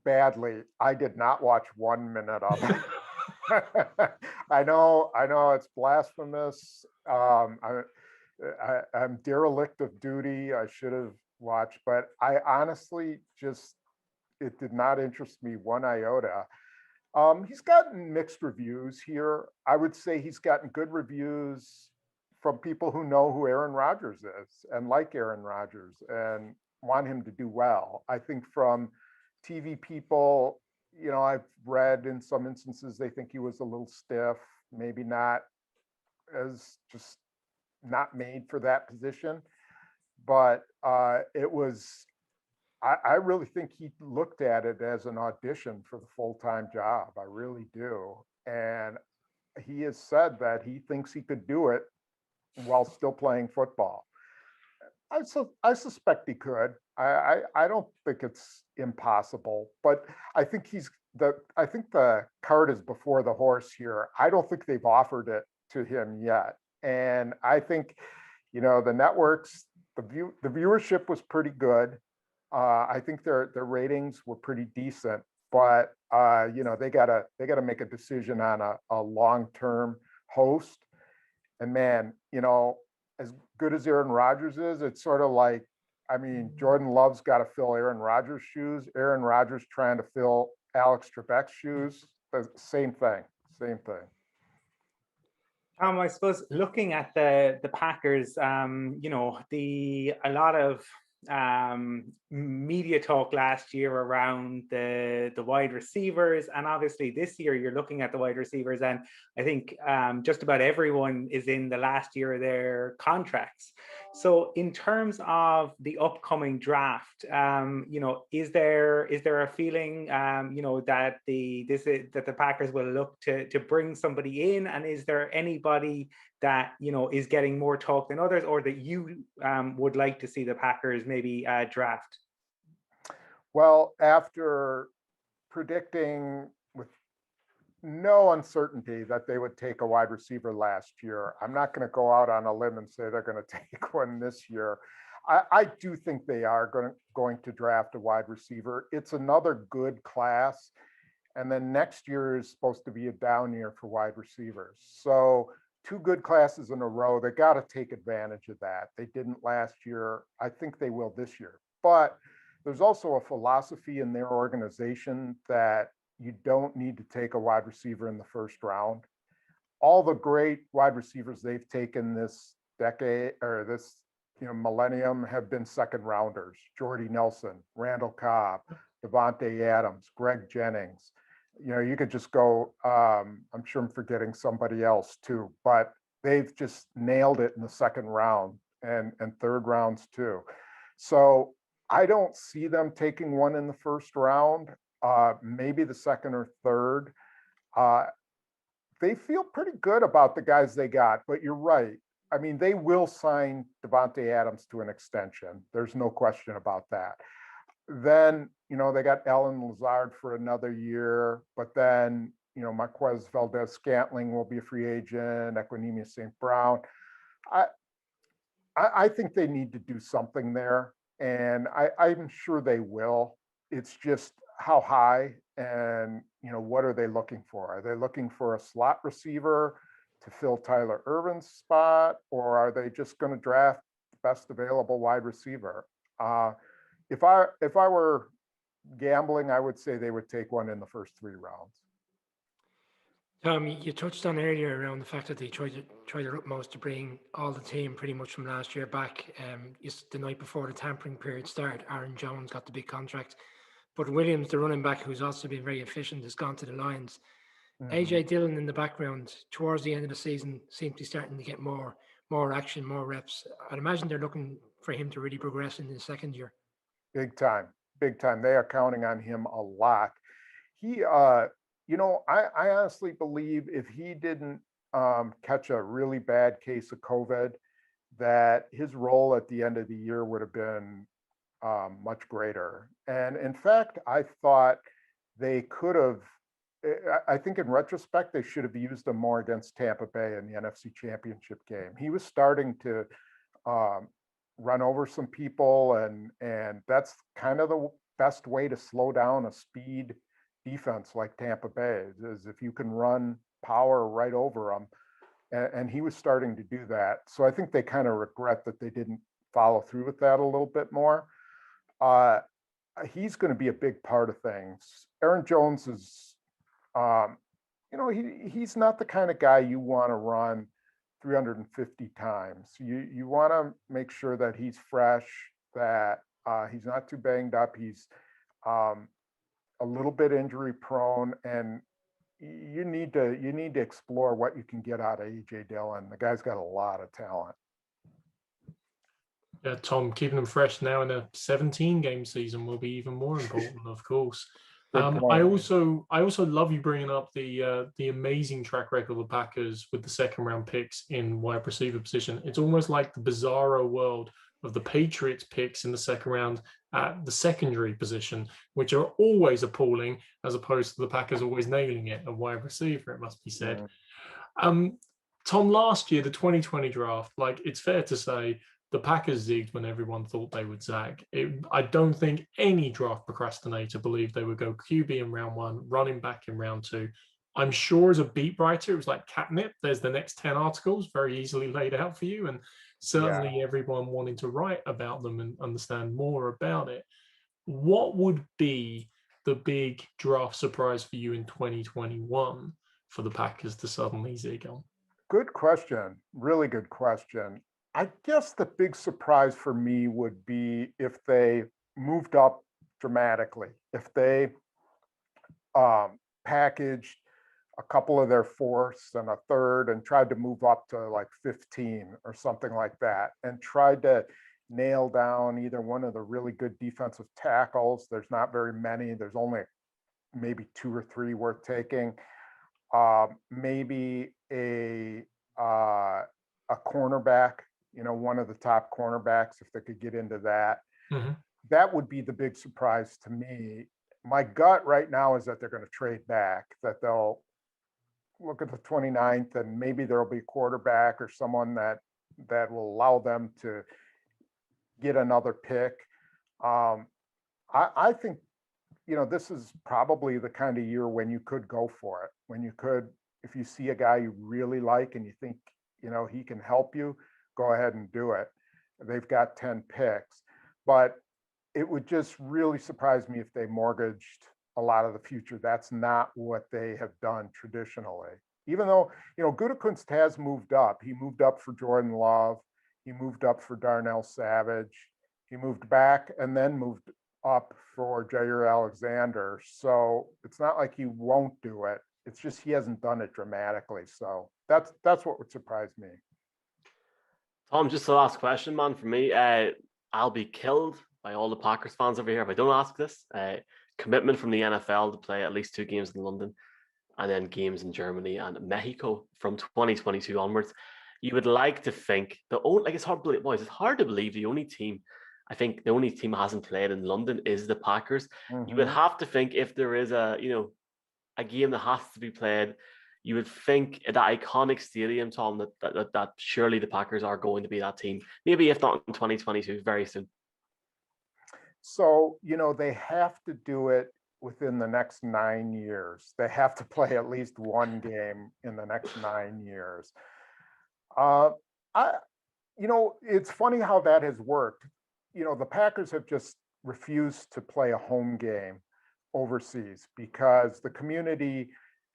badly. I did not watch 1 minute of it. I know it's blasphemous. I'm derelict of duty. I should have watched, but I honestly it did not interest me one iota. He's gotten mixed reviews here. I would say he's gotten good reviews from people who know who Aaron Rodgers is and like Aaron Rodgers and want him to do well. I think from TV people, you know, I've read in some instances they think he was a little stiff, maybe not as just not made for that position. But it was, I really think he looked at it as an audition for the full-time job. I really do. And he has said that he thinks he could do it while still playing football. I suspect he could. I don't think it's impossible, but I think I think the cart is before the horse here. I don't think they've offered it to him yet. And I think, you know, the networks, the viewership was pretty good. I think their ratings were pretty decent, but you know, they gotta make a decision on a long-term host. And man, you know, as good as Aaron Rodgers is, it's sort of like, I mean, Jordan Love's got to fill Aaron Rodgers' shoes. Aaron Rodgers trying to fill Alex Trebek's shoes. Same thing. I suppose looking at the Packers, you know, a lot of media talk last year around the wide receivers, and obviously this year you're looking at the wide receivers, and I think just about everyone is in the last year of their contracts. So in terms of the upcoming draft, you know, is there a feeling, you know, that that the Packers will look to bring somebody in, and is there anybody that, you know, is getting more talk than others, or that you would like to see the Packers maybe draft? Well, after predicting with no uncertainty that they would take a wide receiver last year, I'm not going to go out on a limb and say they're going to take one this year. I do think they are going to draft a wide receiver. It's another good class. And then next year is supposed to be a down year for wide receivers. So 2 good classes in a row, they got to take advantage of that. They didn't last year. I think they will this year. But there's also a philosophy in their organization that you don't need to take a wide receiver in the first round. All the great wide receivers they've taken this decade or this millennium have been second rounders. Jordy Nelson, Randall Cobb, Devontae Adams, Greg Jennings. You could just go, I'm sure I'm forgetting somebody else too, but they've just nailed it in the second round and third rounds too. So I don't see them taking one in the first round, maybe the second or third. They feel pretty good about the guys they got, but you're right. I mean, they will sign Devontae Adams to an extension. There's no question about that. Then, they got Allen Lazard for another year, but then, Marquez Valdez-Scantling will be a free agent, Equanimeous St. Brown. I think they need to do something there, and I'm sure they will. It's just how high and, what are they looking for? Are they looking for a slot receiver to fill Tyler Ervin's spot, or are they just going to draft the best available wide receiver? If I were gambling, I would say they would take one in the first 3 rounds. Tom, you touched on earlier around the fact that they tried their utmost to bring all the team pretty much from last year back. Just the night before the tampering period started, Aaron Jones got the big contract, but Williams, the running back, who's also been very efficient, has gone to the Lions. AJ Dillon in the background towards the end of the season seems to be starting to get more action, more reps. I'd imagine they're looking for him to really progress in the second year. Big time. They are counting on him a lot. He, I honestly believe if he didn't catch a really bad case of COVID, that his role at the end of the year would have been much greater. And in fact, I thought they could have, I think in retrospect, they should have used him more against Tampa Bay in the NFC Championship game. He was starting to run over some people, and that's kind of the best way to slow down a speed defense like Tampa Bay is if you can run power right over them, and he was starting to do that. So I think they kind of regret that they didn't follow through with that a little bit more. He's going to be a big part of things. Aaron Jones is, he's not the kind of guy you want to run 350 times. You want to make sure that he's fresh, that he's not too banged up. He's a little bit injury prone, and you need to explore what you can get out of AJ Dillon. The guy's got a lot of talent. Yeah, Tom, keeping them fresh now in a 17-game season will be even more important, of course. I also love you bringing up the amazing track record of the Packers with the second round picks in wide receiver position. It's almost like the bizarro world of the Patriots picks in the second round at the secondary position, which are always appalling, as opposed to the Packers always nailing it at wide receiver, it must be said. Tom, last year, the 2020 draft, it's fair to say the Packers zigged when everyone thought they would zag. I don't think any draft procrastinator believed they would go QB in round 1, running back in round 2. I'm sure as a beat writer, it was like catnip. There's the next 10 articles very easily laid out for you. And certainly everyone wanting to write about them and understand more about it. What would be the big draft surprise for you in 2021 for the Packers to suddenly zig on? Good question. Really good question. I guess the big surprise for me would be if they moved up dramatically, if they packaged a couple of their fourths and a third and tried to move up to like 15 or something like that, and tried to nail down either one of the really good defensive tackles. There's not very many. There's only maybe 2 or 3 worth taking. Maybe a cornerback, one of the top cornerbacks, if they could get into that. That would be the big surprise to me. My gut right now is that they're going to trade back, that they'll look at the 29th and maybe there'll be a quarterback or someone that will allow them to get another pick. I think, this is probably the kind of year when you could go for it, when you could, if you see a guy you really like and you think, he can help you, go ahead and do it. They've got 10 picks, but it would just really surprise me if they mortgaged a lot of the future. That's not what they have done traditionally. Even though, Gutekunst has moved up. He moved up for Jordan Love. He moved up for Darnell Savage. He moved back and then moved up for Jair Alexander. So it's not like he won't do it. It's just he hasn't done it dramatically. So that's what would surprise me. Tom, just the last question, man, for me. I'll be killed by all the Packers fans over here if I don't ask this. Commitment from the NFL to play at least 2 games in London and then games in Germany and Mexico from 2022 onwards. You would like to think it's hard to believe, boys. It's hard to believe the only team that hasn't played in London is the Packers. You would have to think if there is a game that has to be played, you would think that iconic stadium, Tom, that surely the Packers are going to be that team. Maybe if not in 2022, very soon. So, they have to do it within the next 9 years. They have to play at least one game in the next 9 years. It's funny how that has worked. The Packers have just refused to play a home game overseas because the community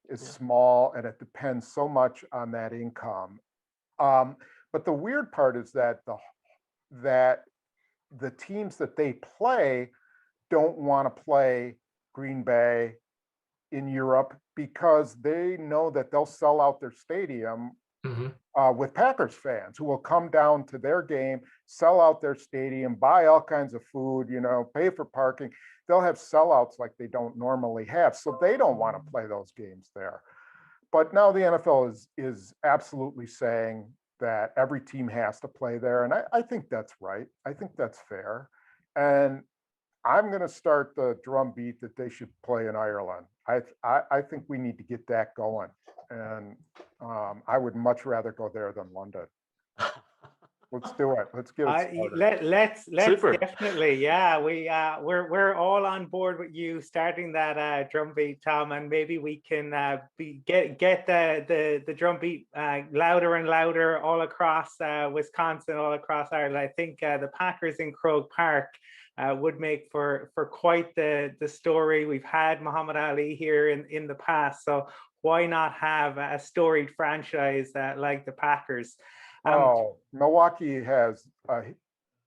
is small and it depends so much on that income. But the weird part is that the teams that they play don't want to play Green Bay in Europe because they know that they'll sell out their stadium with Packers fans who will come down to their game, sell out their stadium, buy all kinds of food, pay for parking. They'll have sellouts like they don't normally have. So they don't want to play those games there. But now the NFL is absolutely saying that every team has to play there. And I think that's right. I think that's fair. And I'm going to start the drumbeat that they should play in Ireland. I think we need to get that going. And I would much rather go there than London. Let's do it. Let's get it started. Let's Super. Definitely, yeah. We're all on board with you starting that drumbeat, Tom, and maybe we can get the drumbeat louder and louder all across Wisconsin, all across Ireland. I think the Packers in Croke Park would make for quite the story. We've had Muhammad Ali here in the past, so why not have a storied franchise like the Packers? Milwaukee has a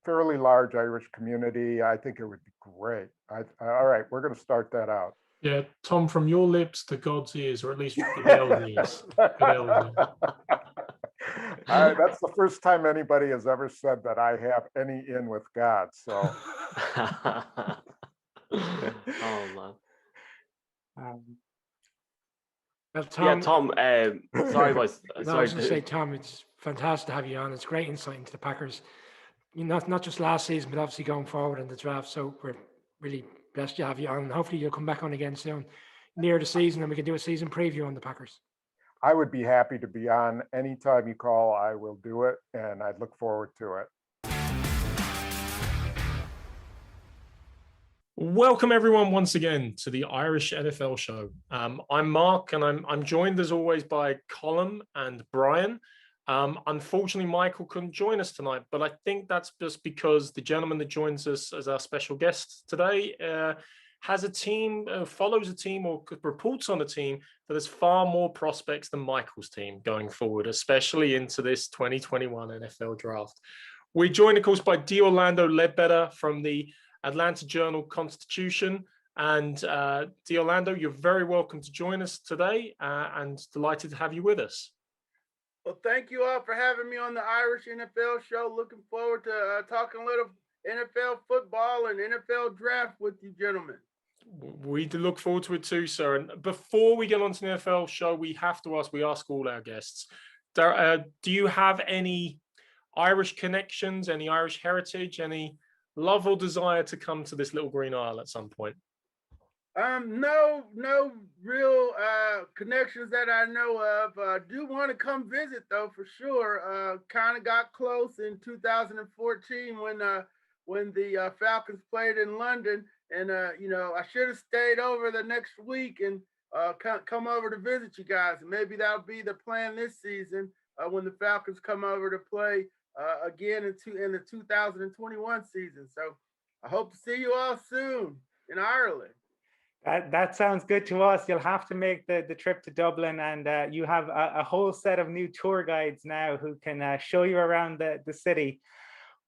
fairly large Irish community. I think it would be great. All right, we're going to start that out. Yeah, Tom, from your lips to God's ears, or at least Goodell's ears. That's the first time anybody has ever said that I have any in with God. So. Oh man. Well, Tom, sorry, boys. No, I was going to say, Tom, it's fantastic to have you on. It's great insight into the Packers, not just last season, but obviously going forward in the draft. So we're really blessed to have you on. Hopefully you'll come back on again soon, near the season, and we can do a season preview on the Packers. I would be happy to be on. Anytime you call, I will do it, and I'd look forward to it. Welcome everyone once again to the Irish NFL show. I'm Mark, and I'm joined as always by Colin and Brian. Unfortunately, Michael couldn't join us tonight, but I think that's just because the gentleman that joins us as our special guest today has a team, follows a team, or reports on a team that has far more prospects than Michael's team going forward, especially into this 2021 NFL draft. We're joined, of course, by D. Orlando Ledbetter from the Atlanta Journal-Constitution. And D. Orlando, you're very welcome to join us today, and delighted to have you with us. Well, thank you all for having me on the Irish NFL show. Looking forward to talking a little NFL football and NFL draft with you gentlemen. We look forward to it too, sir. And before we get on to the NFL show, we have to ask, we ask all our guests, do you have any Irish connections, any Irish heritage, any love or desire to come to this little green isle at some point? No real connections that I know of. Do want to come visit though, for sure. Kind of got close in 2014 when the Falcons played in London, and I should have stayed over the next week and come over to visit you guys. And maybe that'll be the plan this season when the Falcons come over to play again in the 2021 season. So I hope to see you all soon in Ireland. That sounds good to us. You'll have to make the trip to Dublin, and you have a whole set of new tour guides now who can show you around the city.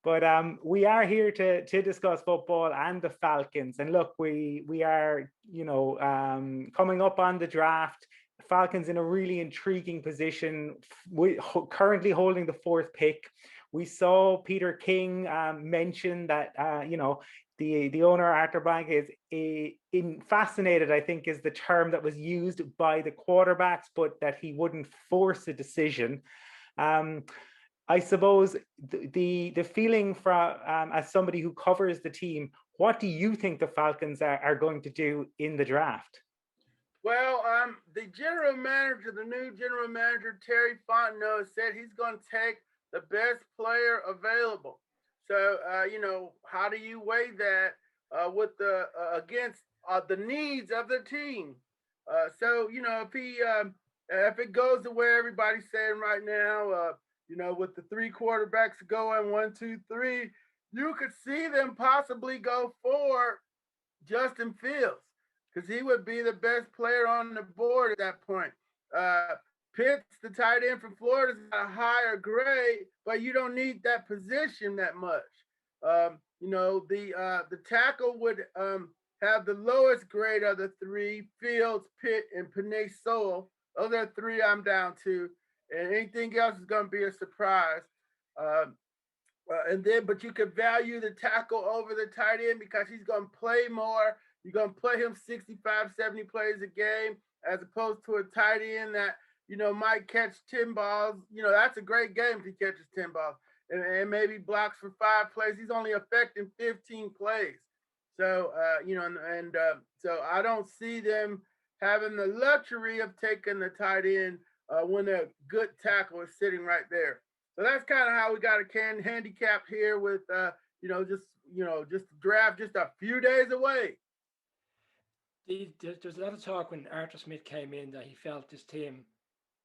But we are here to discuss football and the Falcons. And look, we are coming up on the draft. The Falcons in a really intriguing position, currently holding the 4th pick. We saw Peter King mention that the owner, Arthur Blank, is fascinated, I think, is the term that was used by the quarterbacks, but that he wouldn't force a decision. I suppose the feeling from as somebody who covers the team, what do you think the Falcons are going to do in the draft? Well, the new general manager, Terry Fontenot, said he's going to take the best player available. So, how do you weigh that with against the needs of the team? So, if it goes the way everybody's saying right now, with the 3 quarterbacks going 1, 2, 3, you could see them possibly go for Justin Fields, because he would be the best player on the board at that point. Pitts, the tight end from Florida, is a higher grade, but you don't need that position that much. The tackle would have the lowest grade of the 3: Fields, Pitt, and Penei Sewell. Those are 3 I'm down to, and anything else is going to be a surprise. But you could value the tackle over the tight end because he's going to play more. You're going to play him 65, 70 plays a game, as opposed to a tight end that, might catch 10 balls. That's a great game if he catches 10 balls and maybe blocks for 5 plays. He's only affecting 15 plays. So, so I don't see them having the luxury of taking the tight end when a good tackle is sitting right there. So that's kind of how we got a handicap here with, just the draft just a few days away. There's a lot of talk when Arthur Smith came in that he felt this team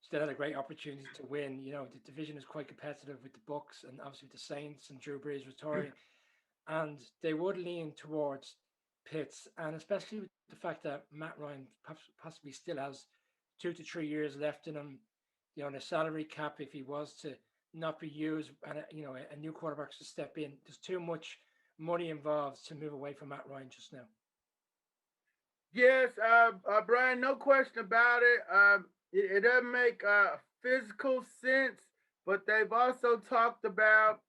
still had a great opportunity to win. The division is quite competitive with the Bucs and obviously the Saints and Drew Brees retiring. And they would lean towards Pitts, and especially with the fact that Matt Ryan possibly still has 2 to 3 years left in him, the salary cap, if he was to not be used and a new quarterback to step in, there's too much money involved to move away from Matt Ryan just now. Yes, Brian, no question about it. It doesn't make physical sense, but they've also talked about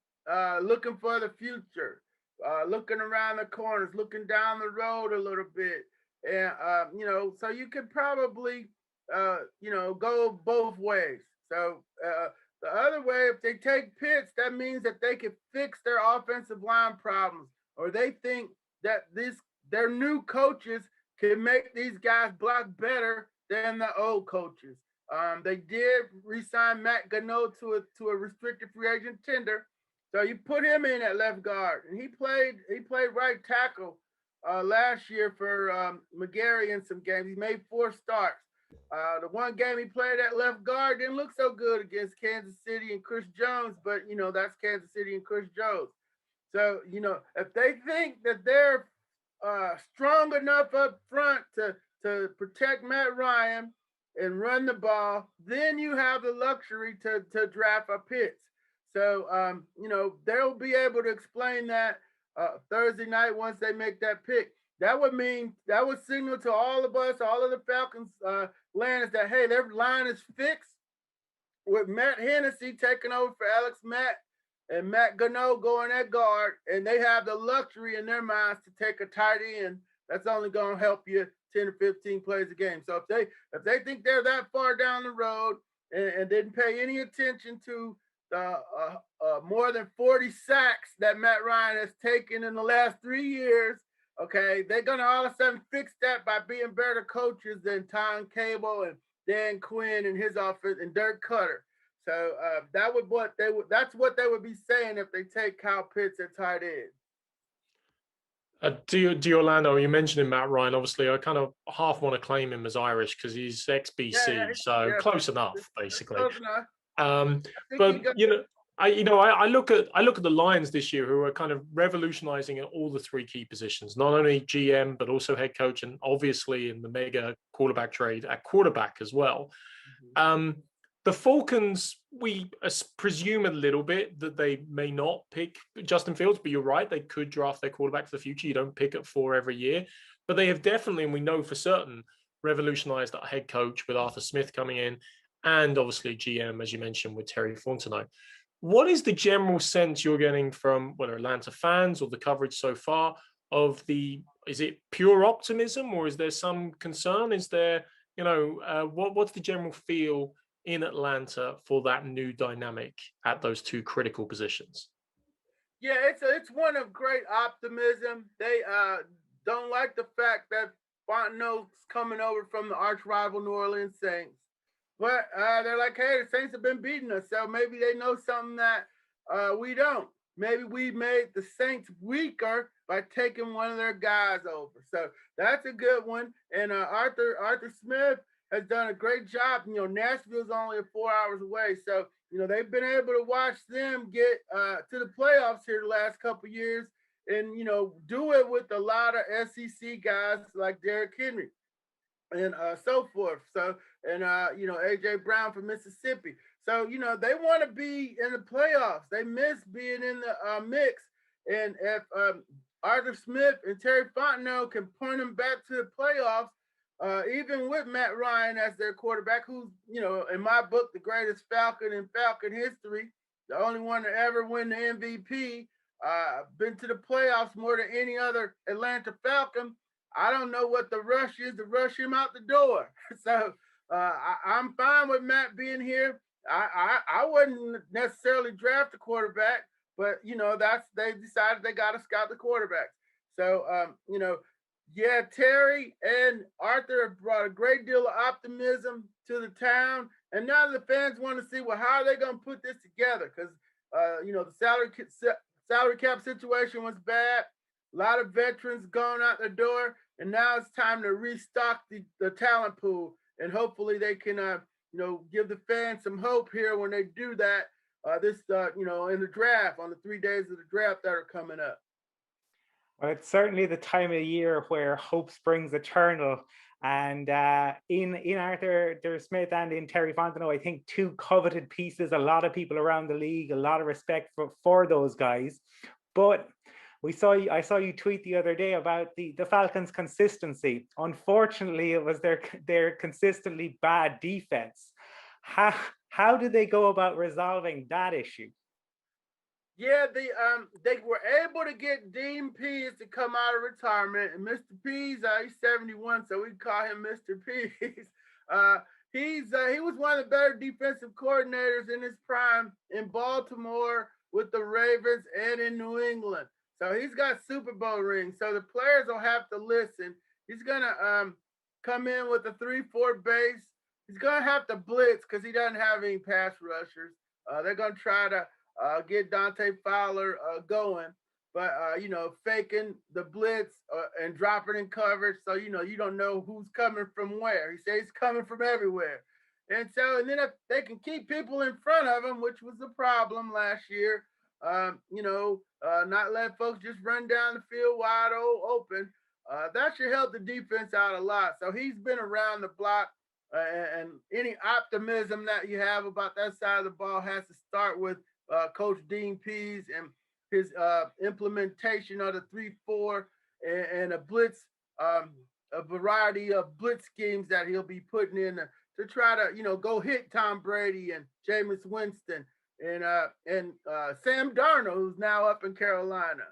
looking for the future, looking around the corners, looking down the road a little bit. And, so you could probably, go both ways. So the other way, if they take Pitts, that means that they could fix their offensive line problems, or they think that their new coaches can make these guys block better than the old coaches. They did re-sign Matt Gano to a restricted free agent tender, so you put him in at left guard, and he played right tackle last year for McGarry in some games. He made 4 starts. The one game he played at left guard didn't look so good against Kansas City and Chris Jones, but that's Kansas City and Chris Jones. So if they think that they're strong enough up front to protect Matt Ryan and run the ball, then you have the luxury to draft a Pitts. So they'll be able to explain that Thursday night once they make that pick. That would signal to all of us, all of the Falcons lands that hey, their line is fixed with Matt Hennessy taking over for Alex Mack and Matt Gano going at guard, and they have the luxury in their minds to take a tight end. That's only going to help you 10 or 15 plays a game. So if they think they're that far down the road and didn't pay any attention to the more than 40 sacks that Matt Ryan has taken in the last 3 years, okay, they're going to all of a sudden fix that by being better coaches than Tom Cable and Dan Quinn and his offense and Dirk Cutter. So that's what they would be saying if they take Kyle Pitts at tight end. Do Orlando, you mentioned Matt Ryan. Obviously, I kind of half want to claim him as Irish because he's ex-BC, close enough, basically. Close enough. But I look at the Lions this year, who are kind of revolutionizing at all the three key positions, not only GM but also head coach, and obviously in the mega quarterback trade at quarterback as well. Mm-hmm. The Falcons, we presume a little bit that they may not pick Justin Fields, but you're right, they could draft their quarterback for the future. You don't pick at 4 every year, but they have definitely, and we know for certain, revolutionized that head coach with Arthur Smith coming in, and obviously GM, as you mentioned, with Terry Fontenot. What is the general sense you're getting from whether Atlanta fans or the coverage so far of is it pure optimism or is there some concern? Is there, what's the general feel in Atlanta for that new dynamic at those two critical positions? Yeah, it's one of great optimism. They don't like the fact that Fontenot's coming over from the arch rival New Orleans Saints. But they're like, hey, the Saints have been beating us, so maybe they know something that we don't. Maybe we made the Saints weaker by taking one of their guys over. So that's a good one. And Arthur Smith has done a great job. Nashville's only 4 hours away. So, they've been able to watch them get to the playoffs here the last couple of years and, do it with a lot of SEC guys like Derrick Henry and so forth. So, and, A.J. Brown from Mississippi. So, they want to be in the playoffs. They miss being in the mix. And if Arthur Smith and Terry Fontenot can point them back to the playoffs, even with Matt Ryan as their quarterback, who's, in my book, the greatest Falcon in Falcon history, the only one to ever win the MVP, been to the playoffs more than any other Atlanta Falcon. I don't know what the rush is to rush him out the door. So I'm fine with Matt being here. I wouldn't necessarily draft a quarterback, but, they decided they got to scout the quarterbacks. So, yeah, Terry and Arthur have brought a great deal of optimism to the town. And now the fans want to see, well, how are they going to put this together? Because, the salary cap situation was bad. A lot of veterans going out the door. And now it's time to restock the talent pool. And hopefully they can, give the fans some hope here when they do that in the draft, on the 3 days of the draft that are coming up. Well, it's certainly the time of year where hope springs eternal. And in Arthur Smith and in Terry Fontenot, I think two coveted pieces, a lot of people around the league, a lot of respect for those guys. But I saw you tweet the other day about the Falcons' consistency. Unfortunately, it was their consistently bad defense. How did they go about resolving that issue? Yeah, they were able to get Dean Pease to come out of retirement, and Mr. Pease, he's 71, so we call him Mr. Pease. He was one of the better defensive coordinators in his prime in Baltimore with the Ravens and in New England. So he's got Super Bowl rings. So the players will have to listen. He's gonna come in with a 3-4 base. He's gonna have to blitz because he doesn't have any pass rushers. They're gonna try to get Dante Fowler going, but faking the blitz and dropping in coverage, so you don't know who's coming from where. He says he's coming from everywhere, and then if they can keep people in front of him, which was the problem last year, not let folks just run down the field wide open. that should help the defense out a lot. So he's been around the block, and any optimism that you have about that side of the ball has to start with Coach Dean Pease and his implementation of the 3-4 and a blitz, a variety of blitz schemes that he'll be putting in to try to, go hit Tom Brady and Jameis Winston and Sam Darnold, who's now up in Carolina.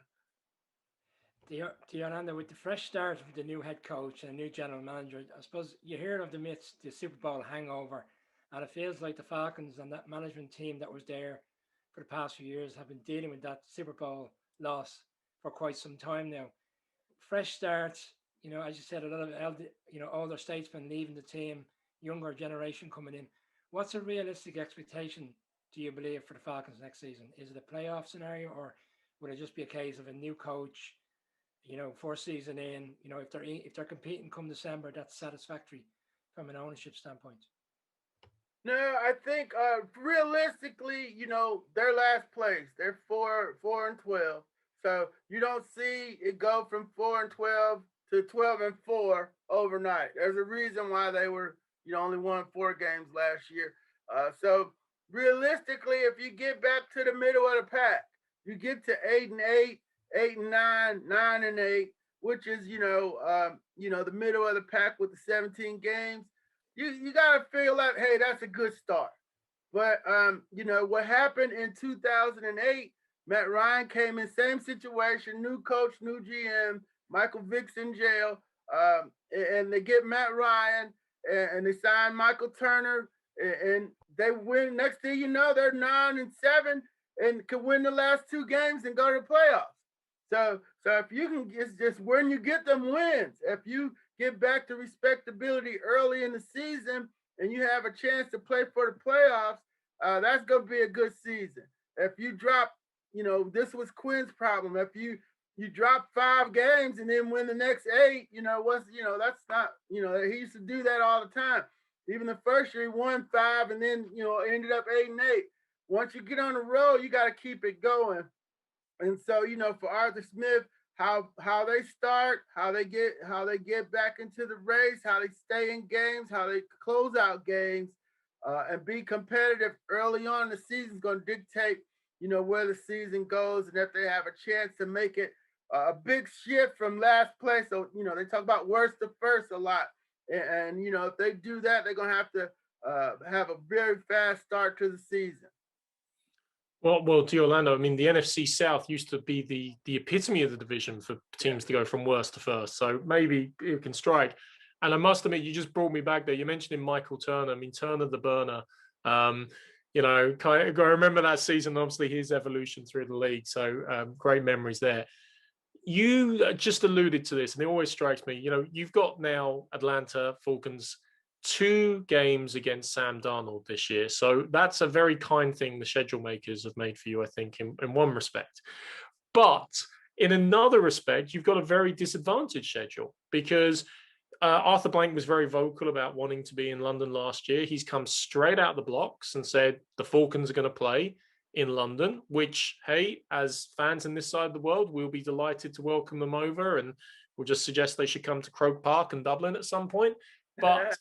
Yolanda, with the fresh start of the new head coach and new general manager, I suppose you hear of the Super Bowl hangover, and it feels like the Falcons and that management team that was there for the past few years have been dealing with that Super Bowl loss for quite some time now. Fresh starts, as you said, a lot of older statesmen leaving the team, younger generation coming in. What's a realistic expectation, do you believe, for the Falcons next season? Is it a playoff scenario, or would it just be a case of a new coach? First season in, if they're competing come December, that's satisfactory from an ownership standpoint. No, I think realistically, their last place, they're 4-12. So you don't see it go from 4-12 to 12-4 overnight. There's a reason why they were, only won 4 games last year. So realistically, if you get back to the middle of the pack, you get to 8-8, 8-9, 9-8, which is the middle of the pack with the 17 games. You gotta feel like, hey, that's a good start. But what happened in 2008, Matt Ryan came in same situation, new coach, new GM, Michael Vick's in jail, and they get Matt Ryan and they sign Michael Turner and they win. Next thing you know, they're 9-7 and could win the last 2 games and go to the playoffs. So if you can, it's just when you get them wins. If you get back to respectability early in the season and you have a chance to play for the playoffs, that's going to be a good season. If you drop, this was Quinn's problem. If you drop 5 games and then win the next 8, that's not, he used to do that all the time. Even the first year he won 5 and then, ended up 8-8. Once you get on the road, you got to keep it going. And so, for Arthur Smith, how they start, how they get back into the race, how they stay in games, how they close out games, and be competitive early on in the season is going to dictate, where the season goes and if they have a chance to make it a big shift from last place. So, they talk about worst to first a lot. And if they do that, they're going to have to have a very fast start to the season. Well, to Orlando, I mean, the NFC South used to be the epitome of the division for teams to go from worst to first. So maybe it can strike. And I must admit, you just brought me back there. You mentioned Michael Turner. I mean, Turner the burner. I remember that season, obviously his evolution through the league. So great memories there. You just alluded to this, and it always strikes me. You've got now Atlanta Falcons 2 games against Sam Darnold this year. So that's a very kind thing the schedule makers have made for you, I think, in one respect. But in another respect, you've got a very disadvantaged schedule because Arthur Blank was very vocal about wanting to be in London last year. He's come straight out the blocks and said the Falcons are going to play in London, which, hey, as fans in this side of the world, we'll be delighted to welcome them over, and we'll just suggest they should come to Croke Park and Dublin at some point. But,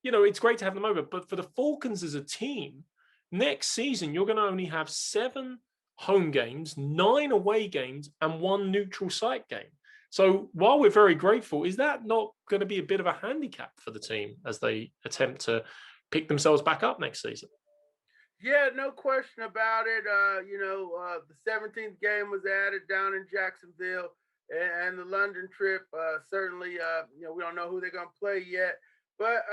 it's great to have them over. But for the Falcons as a team, next season, you're going to only have 7 home games, 9 away games, and 1 neutral site game. So while we're very grateful, is that not going to be a bit of a handicap for the team as they attempt to pick themselves back up next season? Yeah, no question about it. The 17th game was added down in Jacksonville. And the London trip, certainly, we don't know who they're going to play yet. But,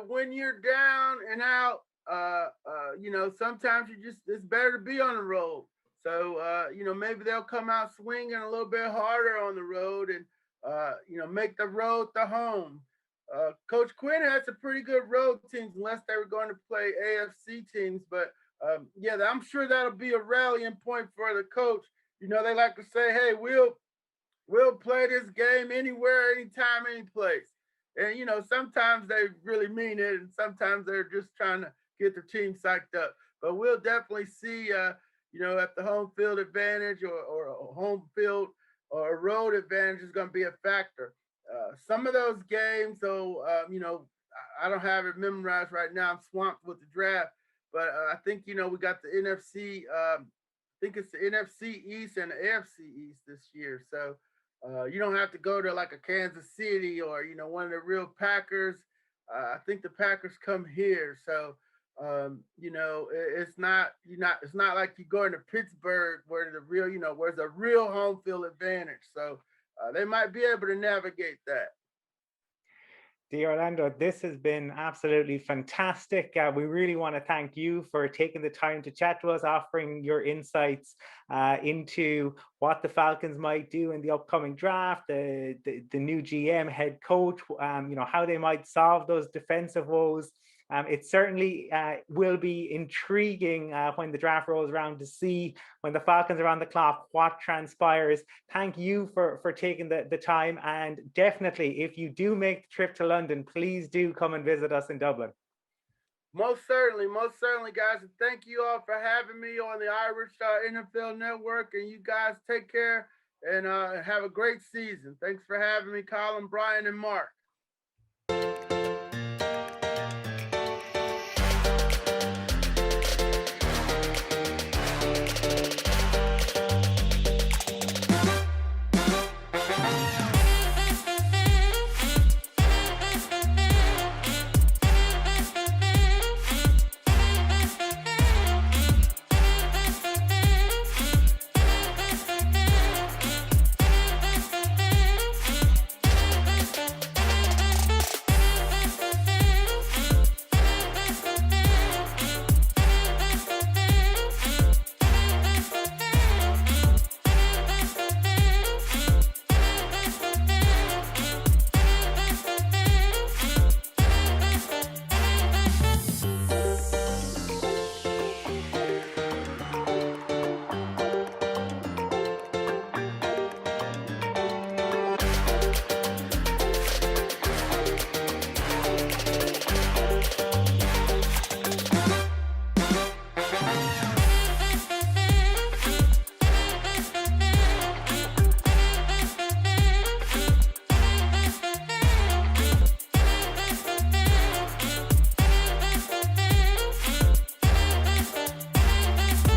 when you're down and out, sometimes it's better to be on the road. So, maybe they'll come out swinging a little bit harder on the road and, make the road the home. Coach Quinn had some pretty good road teams, unless they were going to play AFC teams. But, I'm sure that'll be a rallying point for the coach. They like to say, hey, we'll play this game anywhere, anytime, any place. And, sometimes they really mean it, and sometimes they're just trying to get their team psyched up. But we'll definitely see, at the home field advantage or home field or a road advantage is going to be a factor. Some of those games, though, I don't have it memorized right now. I'm swamped with the draft, but I think we got the NFC. I think it's the NFC East and the AFC East this year. So you don't have to go to like a Kansas City or one of the real Packers. I think the Packers come here, so it's not like you going to Pittsburgh where the real where's a real home field advantage. So they might be able to navigate that. D'Orlando, this has been absolutely fantastic. We really want to thank you for taking the time to chat to us, offering your insights into what the Falcons might do in the upcoming draft, the new GM, head coach, how they might solve those defensive woes. It certainly will be intriguing when the draft rolls around to see, when the Falcons are on the clock, what transpires. Thank you for taking the time, and definitely, if you do make the trip to London, please do come and visit us in Dublin. Most certainly, guys. And thank you all for having me on the Irish NFL Network. And you guys take care and have a great season. Thanks for having me, Colin, Brian, and Mark.